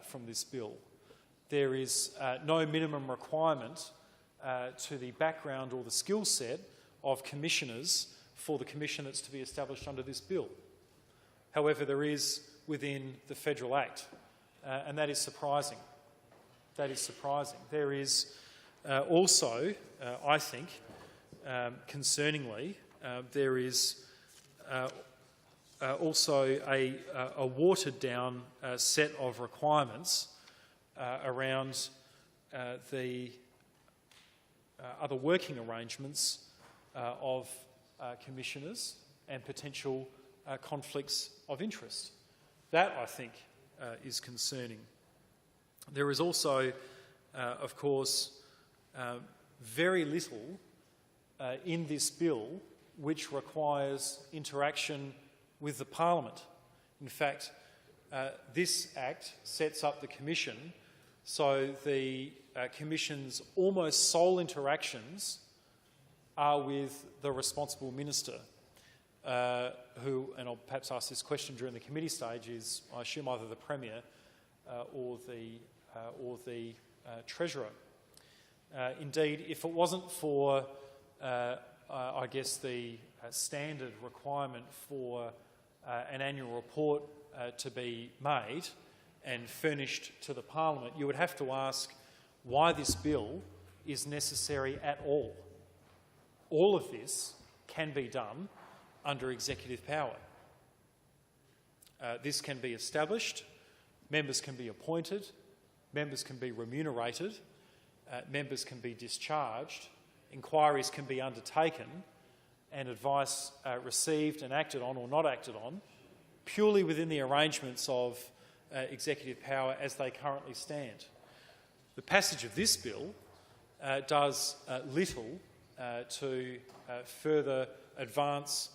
from this bill. There is no minimum requirement to the background or the skill set of commissioners for the commission that's to be established under this bill. However, there is within the Federal Act, and that is surprising. that is surprising. There is also, I think, concerningly, there is also a watered-down set of requirements around the other working arrangements of commissioners and potential conflicts of interest. That, I think, is concerning. There is also, of course, very little in this bill which requires interaction with the Parliament. In fact, this Act sets up the Commission so the Commission's almost sole interactions are with the responsible minister, who, and I'll perhaps ask this question during the committee stage, is, I assume, either the Premier or the Treasurer. Indeed, if it wasn't for, I guess, the standard requirement for an annual report to be made and furnished to the Parliament, you would have to ask why this bill is necessary at all. All of this can be done under executive power. This can be established, members can be appointed, members can be remunerated, members can be discharged, inquiries can be undertaken, and advice received and acted on or not acted on purely within the arrangements of executive power as they currently stand. The passage of this bill does little to further advance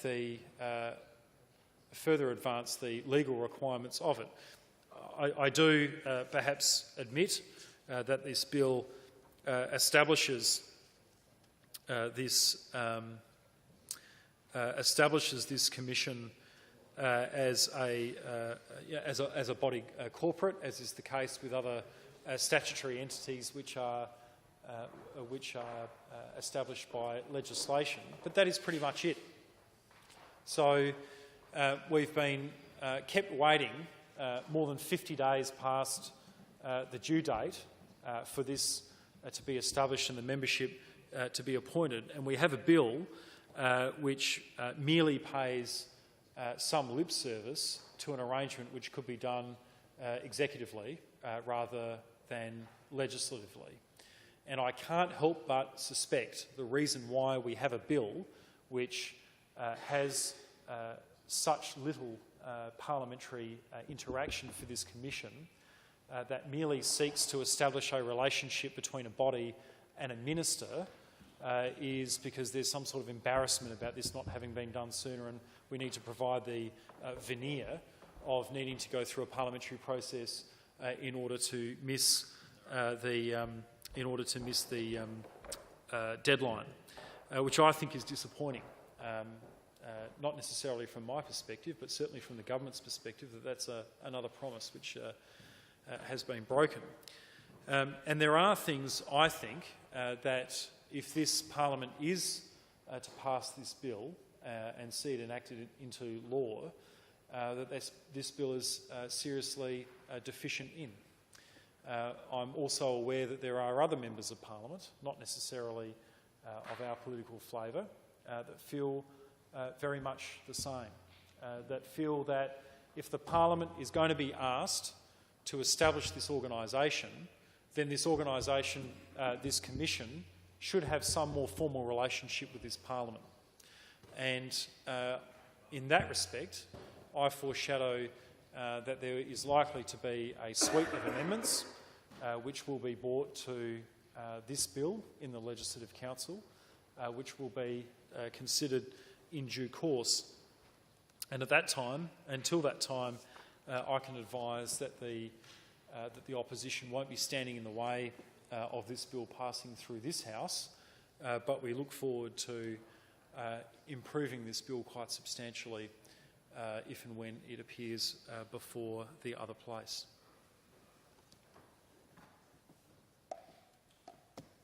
the legal requirements of it. I do perhaps admit that this bill establishes this commission as a body corporate, as is the case with other statutory entities which are established by legislation. But that is pretty much it. So we've been kept waiting more than 50 days past the due date for this to be established and the membership to be appointed, and we have a bill which merely pays some lip service to an arrangement which could be done executively rather than legislatively. And I can't help but suspect the reason why we have a bill which has such little parliamentary interaction for this commission that merely seeks to establish a relationship between a body and a minister is because there's some sort of embarrassment about this not having been done sooner, and we need to provide the veneer of needing to go through a parliamentary process in order to miss the deadline, which I think is disappointing. Not necessarily from my perspective, but certainly from the government's perspective, that's another promise which has been broken. And there are things, I think, that if this Parliament is to pass this bill and see it enacted into law, that this bill is seriously deficient in. I'm also aware that there are other members of Parliament, not necessarily of our political flavour, that feel very much the same, that feel that if the Parliament is going to be asked to establish this organisation, then this organisation, this commission, should have some more formal relationship with this Parliament. And in that respect, I foreshadow that there is likely to be a suite of amendments which will be brought to this bill in the Legislative Council, which will be considered in due course. And at that time, until that time, I can advise that the opposition won't be standing in the way of this bill passing through this House, but we look forward to improving this bill quite substantially if and when it appears before the other place.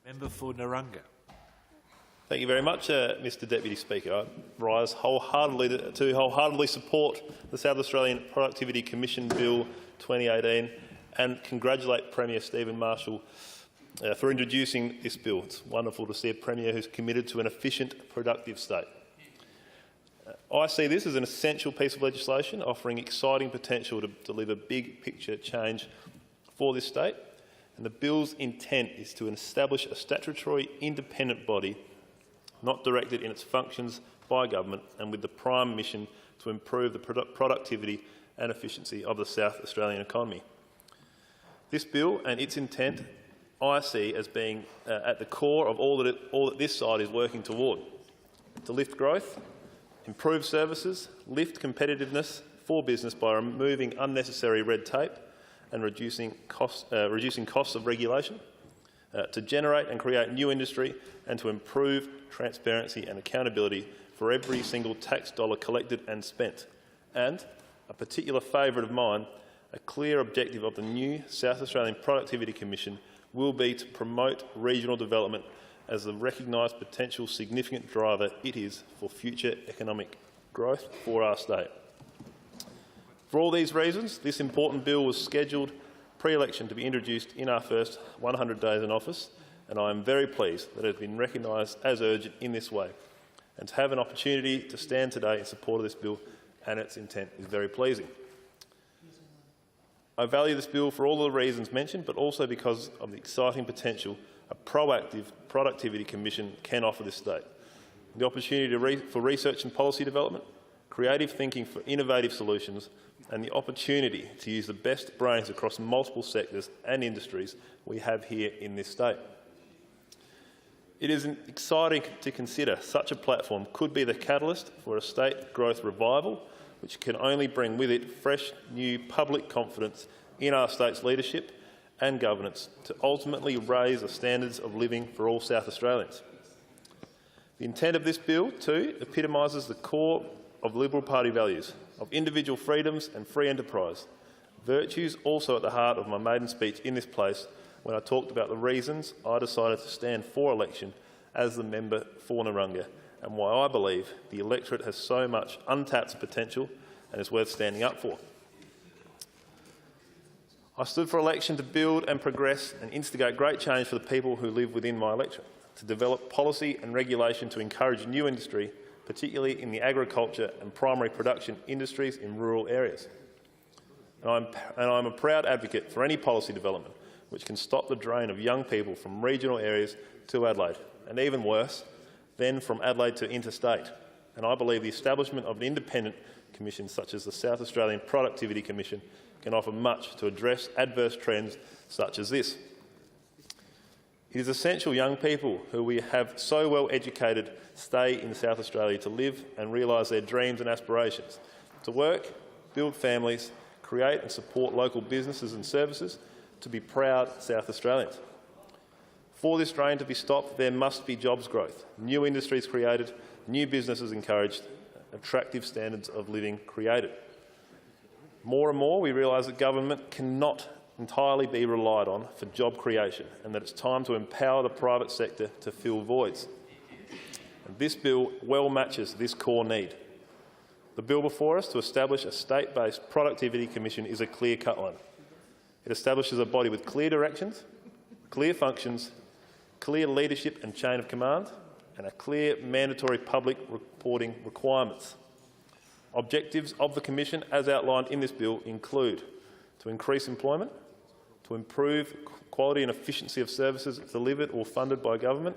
Member for Narungga. Thank you very much, Mr Deputy Speaker. I rise wholeheartedly to support the South Australian Productivity Commission Bill 2018 and congratulate Premier Stephen Marshall for introducing this bill. It's wonderful to see a Premier who's committed to an efficient, productive state. I see this as an essential piece of legislation offering exciting potential to deliver big picture change for this state, and the bill's intent is to establish a statutory independent body not directed in its functions by government and with the prime mission to improve the productivity and efficiency of the South Australian economy. This bill and its intent I see as being at the core of all that this side is working toward: to lift growth, improve services, lift competitiveness for business by removing unnecessary red tape and reducing costs of regulation, to generate and create new industry and to improve transparency and accountability for every single tax dollar collected and spent. And, a particular favourite of mine, a clear objective of the new South Australian Productivity Commission will be to promote regional development as the recognised potential significant driver it is for future economic growth for our state. For all these reasons, this important bill was scheduled pre-election to be introduced in our first 100 days in office, and I am very pleased that it has been recognised as urgent in this way. And to have an opportunity to stand today in support of this bill and its intent is very pleasing. I value this bill for all the reasons mentioned, but also because of the exciting potential a proactive productivity commission can offer this state. The opportunity for research and policy development, creative thinking for innovative solutions, and the opportunity to use the best brains across multiple sectors and industries we have here in this state. It is exciting to consider such a platform could be the catalyst for a state growth revival, which can only bring with it fresh, new public confidence in our state's leadership and governance to ultimately raise the standards of living for all South Australians. The intent of this bill, too, epitomises the core of Liberal Party values, of individual freedoms and free enterprise, virtues also at the heart of my maiden speech in this place when I talked about the reasons I decided to stand for election as the member for Narungga, and why I believe the electorate has so much untapped potential and is worth standing up for. I stood for election to build and progress and instigate great change for the people who live within my electorate, to develop policy and regulation to encourage new industry, particularly in the agriculture and primary production industries in rural areas. And I'm a proud advocate for any policy development which can stop the drain of young people from regional areas to Adelaide, and even worse, then from Adelaide to interstate. And I believe the establishment of an independent commission such as the South Australian Productivity Commission can offer much to address adverse trends such as this. It is essential young people who we have so well educated stay in South Australia to live and realise their dreams and aspirations, to work, build families, create and support local businesses and services, to be proud South Australians. For this drain to be stopped, there must be jobs growth, new industries created, new businesses encouraged, attractive standards of living created. More and more, we realise that government cannot entirely be relied on for job creation, and that it's time to empower the private sector to fill voids. And this bill well matches this core need. The bill before us to establish a state-based productivity commission is a clear-cut one. It establishes a body with clear directions, clear functions, clear leadership and chain of command, and a clear mandatory public reporting requirements. Objectives of the Commission, as outlined in this bill, include to increase employment, to improve quality and efficiency of services delivered or funded by government,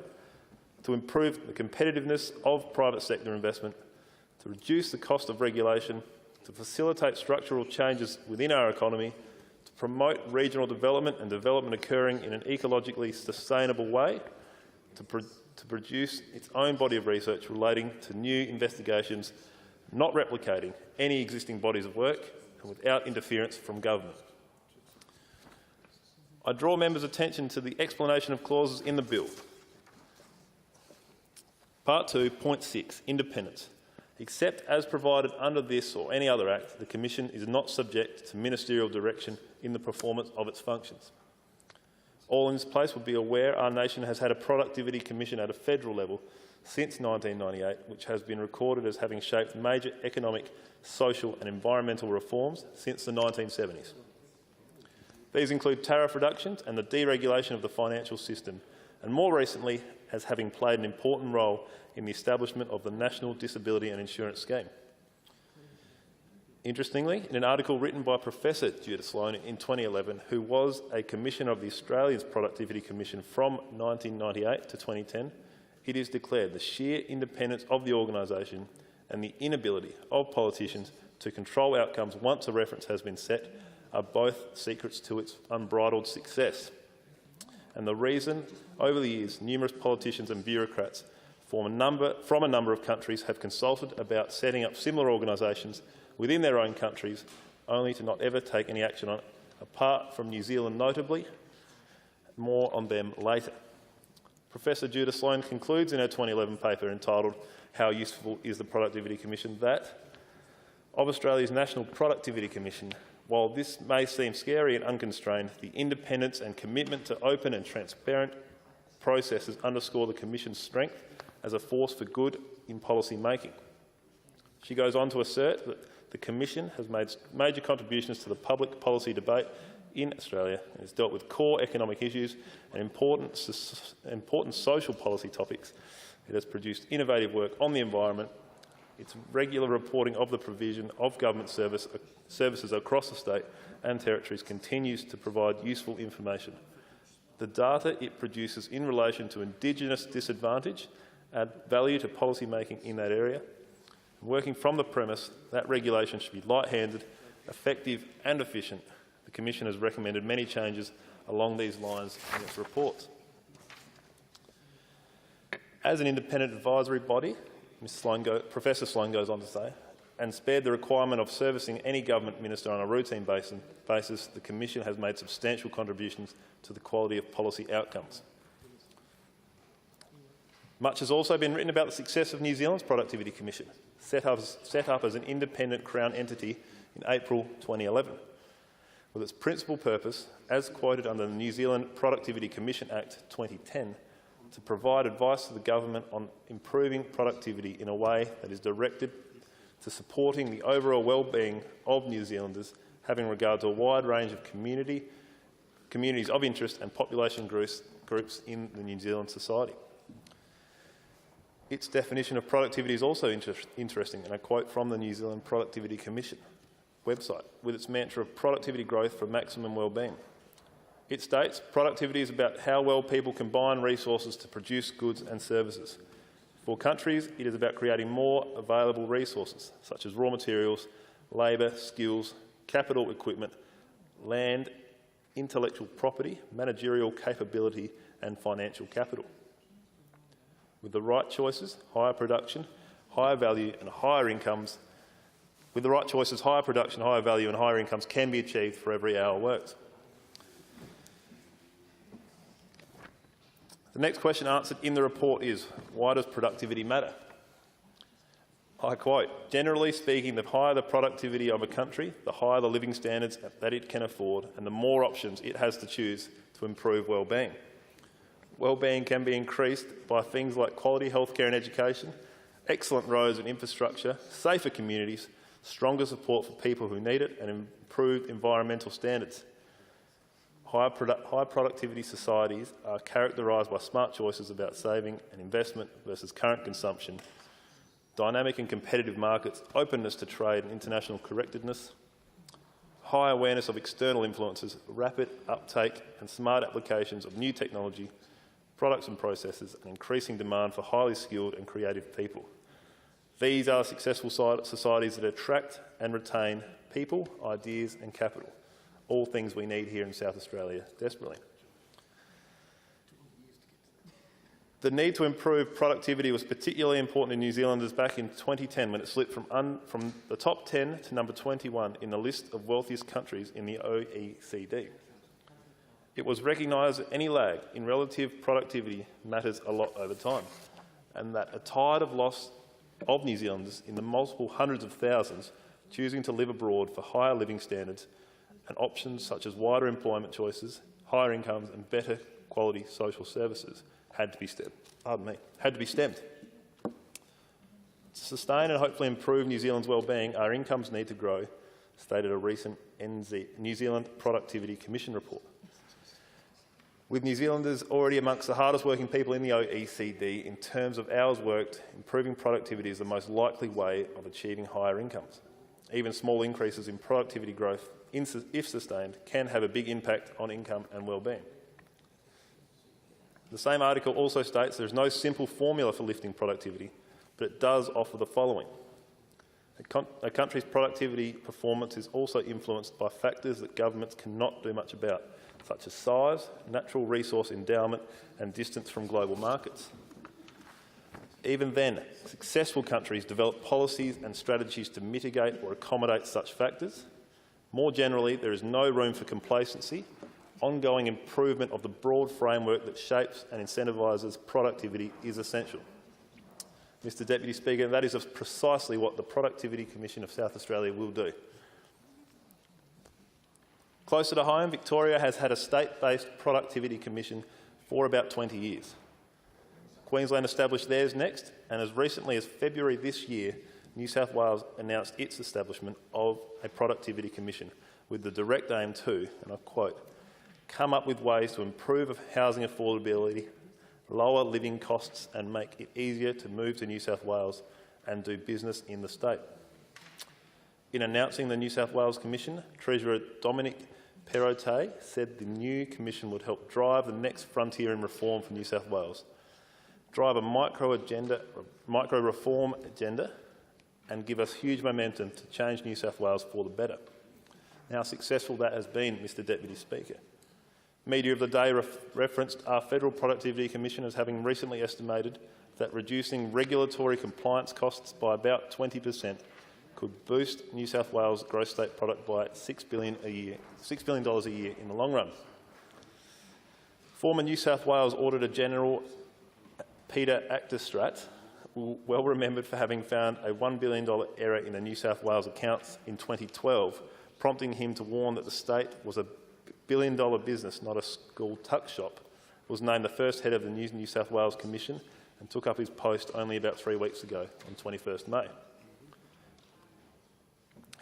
to improve the competitiveness of private sector investment, to reduce the cost of regulation, to facilitate structural changes within our economy, to promote regional development and development occurring in an ecologically sustainable way, to produce its own body of research relating to new investigations, not replicating any existing bodies of work and without interference from government. I draw members' attention to the explanation of clauses in the bill. Part 2, point 6, independence. Except as provided under this or any other act, the Commission is not subject to ministerial direction in the performance of its functions. All in this place will be aware our nation has had a productivity commission at a federal level since 1998, which has been recorded as having shaped major economic, social and environmental reforms since the 1970s. These include tariff reductions and the deregulation of the financial system, and more recently as having played an important role in the establishment of the National Disability and Insurance Scheme. Interestingly, in an article written by Professor Judith Sloan in 2011, who was a commissioner of the Australia's Productivity Commission from 1998 to 2010, it is declared the sheer independence of the organisation and the inability of politicians to control outcomes once a reference has been set are both secrets to its unbridled success. And the reason, over the years, numerous politicians and bureaucrats from a number of countries have consulted about setting up similar organisations within their own countries, only to not ever take any action on it, apart from New Zealand notably. More on them later. Professor Judith Sloan concludes in her 2011 paper entitled "How Useful is the Productivity Commission?" that of Australia's National Productivity Commission, while this may seem scary and unconstrained, the independence and commitment to open and transparent processes underscore the Commission's strength as a force for good in policy making. She goes on to assert that the Commission has made major contributions to the public policy debate in Australia and has dealt with core economic issues and important social policy topics. It has produced innovative work on the environment. Its regular reporting of the provision of government services across the state and territories continues to provide useful information. The data it produces in relation to Indigenous disadvantage add value to policy making in that area. Working from the premise that regulation should be light-handed, effective and efficient, the Commission has recommended many changes along these lines in its reports. As an independent advisory body, Professor Sloan goes on to say, and spared the requirement of servicing any government minister on a routine basis, the Commission has made substantial contributions to the quality of policy outcomes. Much has also been written about the success of New Zealand's Productivity Commission, set up as an independent Crown entity in April 2011, with its principal purpose, as quoted under the New Zealand Productivity Commission Act 2010, to provide advice to the government on improving productivity in a way that is directed to supporting the overall well-being of New Zealanders, having regard to a wide range of communities of interest and population groups in the New Zealand society. Its definition of productivity is also interesting, and I quote from the New Zealand Productivity Commission website, with its mantra of productivity growth for maximum well-being. It states, productivity is about how well people combine resources to produce goods and services. For countries, it is about creating more available resources, such as raw materials, labour, skills, capital equipment, land, intellectual property, managerial capability and financial capital. With the right choices, higher production, higher value and higher incomes. With the right choices, higher production, higher value and higher incomes can be achieved for every hour worked. The next question answered in the report is, why does productivity matter? I quote, generally speaking, the higher the productivity of a country, the higher the living standards that it can afford and the more options it has to choose to improve well-being. Well-being can be increased by things like quality healthcare and education, excellent roads and infrastructure, safer communities, stronger support for people who need it and improved environmental standards. High productivity societies are characterised by smart choices about saving and investment versus current consumption, dynamic and competitive markets, openness to trade and international correctedness, high awareness of external influences, rapid uptake and smart applications of new technology, products and processes, and increasing demand for highly skilled and creative people. These are successful societies that attract and retain people, ideas and capital, all things we need here in South Australia desperately. The need to improve productivity was particularly important to New Zealanders back in 2010 when it slipped from the top 10 to number 21 in the list of wealthiest countries in the OECD. It was recognised that any lag in relative productivity matters a lot over time, and that a tide of loss of New Zealanders in the multiple hundreds of thousands choosing to live abroad for higher living standards and options such as wider employment choices, higher incomes and better quality social services had to be stemmed. To sustain and hopefully improve New Zealand's well-being, our incomes need to grow, stated a recent New Zealand Productivity Commission report. With New Zealanders already amongst the hardest working people in the OECD, in terms of hours worked, improving productivity is the most likely way of achieving higher incomes. Even small increases in productivity growth, if sustained, can have a big impact on income and well-being. The same article also states there is no simple formula for lifting productivity, but it does offer the following. A country's productivity performance is also influenced by factors that governments cannot do much about, such as size, natural resource endowment and distance from global markets. Even then, successful countries develop policies and strategies to mitigate or accommodate such factors. More generally, there is no room for complacency. Ongoing improvement of the broad framework that shapes and incentivises productivity is essential. Mr Deputy Speaker, that is precisely what the Productivity Commission of South Australia will do. Closer to home, Victoria has had a state-based Productivity Commission for about 20 years. Queensland established theirs next, and as recently as February this year, New South Wales announced its establishment of a Productivity Commission with the direct aim to, and I quote, come up with ways to improve housing affordability, lower living costs and make it easier to move to New South Wales and do business in the state. In announcing the New South Wales Commission, Treasurer Dominic Perrottet said the new commission would help drive the next frontier in reform for New South Wales, drive a micro-reform agenda and give us huge momentum to change New South Wales for the better. How successful that has been, Mr Deputy Speaker. Media of the day referenced our Federal Productivity Commission as having recently estimated that reducing regulatory compliance costs by about 20% could boost New South Wales gross state product by $6 billion a year in the long run. Former New South Wales Auditor General Peter Acterstrat, well remembered for having found a $1 billion error in the New South Wales accounts in 2012, prompting him to warn that the state was a billion-dollar business, not a school tuck shop, was named the first head of the New South Wales Commission and took up his post only about 3 weeks ago, on 21st May.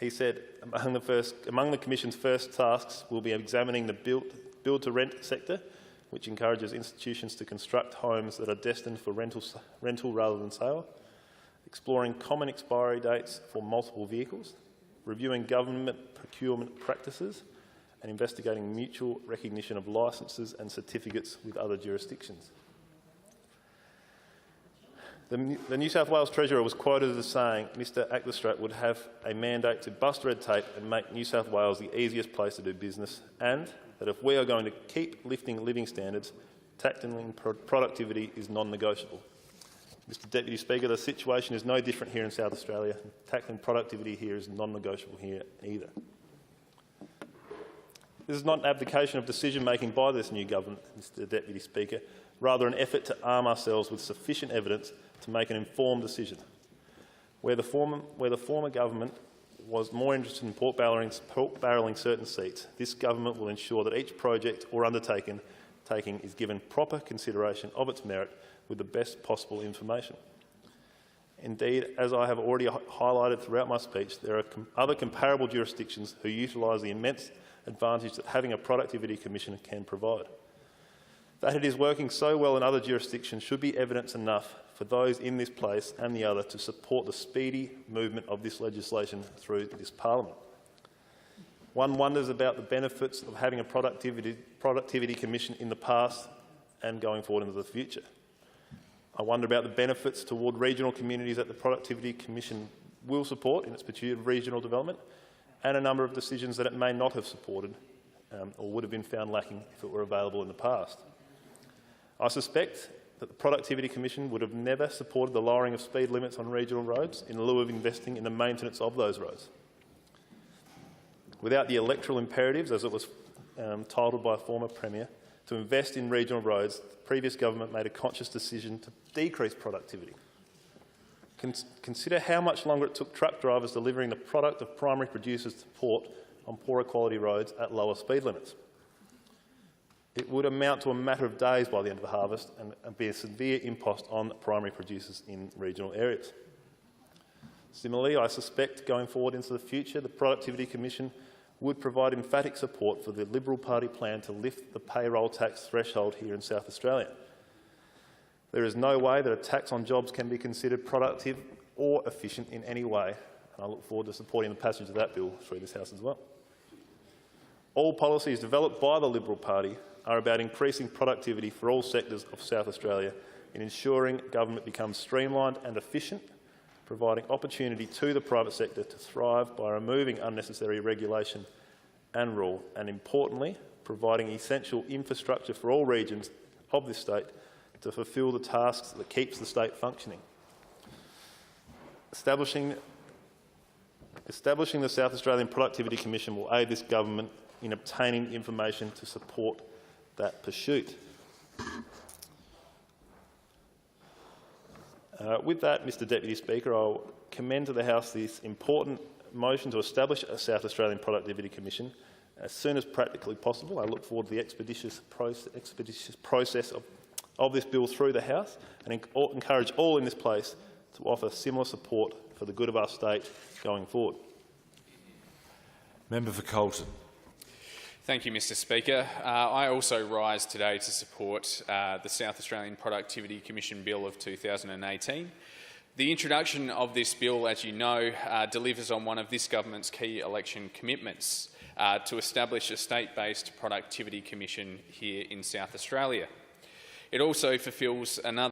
He said, among the Commission's first tasks will be examining the build-to-rent sector, which encourages institutions to construct homes that are destined for rental rather than sale, exploring common expiry dates for multiple vehicles, reviewing government procurement practices, and investigating mutual recognition of licences and certificates with other jurisdictions. The New South Wales Treasurer was quoted as saying Mr Acterstrat would have a mandate to bust red tape and make New South Wales the easiest place to do business, and that if we are going to keep lifting living standards, tackling productivity is non-negotiable. Mr Deputy Speaker, the situation is no different here in South Australia. Tackling productivity here is non-negotiable here either. This is not an abdication of decision-making by this new government, Mr Deputy Speaker, rather an effort to arm ourselves with sufficient evidence to make an informed decision. Where the former government was more interested in pork barrelling certain seats, this government will ensure that each project or undertaking is given proper consideration of its merit with the best possible information. Indeed, as I have already highlighted throughout my speech, there are other comparable jurisdictions who utilise the immense advantage that having a Productivity Commission can provide. That it is working so well in other jurisdictions should be evidence enough for those in this place and the other to support the speedy movement of this legislation through this Parliament. One wonders about the benefits of having a Productivity Commission in the past and going forward into the future. I wonder about the benefits toward regional communities that the Productivity Commission will support in its pursuit of regional development, and a number of decisions that it may not have supported or would have been found lacking if it were available in the past. I suspect that the Productivity Commission would have never supported the lowering of speed limits on regional roads in lieu of investing in the maintenance of those roads. Without the electoral imperatives, as it was titled by a former Premier, to invest in regional roads, the previous government made a conscious decision to decrease productivity. Consider how much longer it took truck drivers delivering the product of primary producers to port on poorer quality roads at lower speed limits. It would amount to a matter of days by the end of the harvest and be a severe impost on primary producers in regional areas. Similarly, I suspect going forward into the future, the Productivity Commission would provide emphatic support for the Liberal Party plan to lift the payroll tax threshold here in South Australia. There is no way that a tax on jobs can be considered productive or efficient in any way, and I look forward to supporting the passage of that bill through this House as well. All policies developed by the Liberal Party are about increasing productivity for all sectors of South Australia in ensuring government becomes streamlined and efficient, providing opportunity to the private sector to thrive by removing unnecessary regulation and rule, and importantly, providing essential infrastructure for all regions of this state to fulfil the tasks that keeps the state functioning. Establishing the South Australian Productivity Commission will aid this government in obtaining information to support that pursuit. With that, Mr Deputy Speaker, I'll commend to the House this important motion to establish a South Australian Productivity Commission as soon as practically possible. I look forward to the expeditious process of this bill through the House, and encourage all in this place to offer similar support for the good of our state going forward. Member for Colton. Thank you, Mr Speaker. I also rise today to support the South Australian Productivity Commission Bill of 2018. The introduction of this bill, as you know, delivers on one of this government's key election commitments to establish a state-based productivity commission here in South Australia. It also fulfils another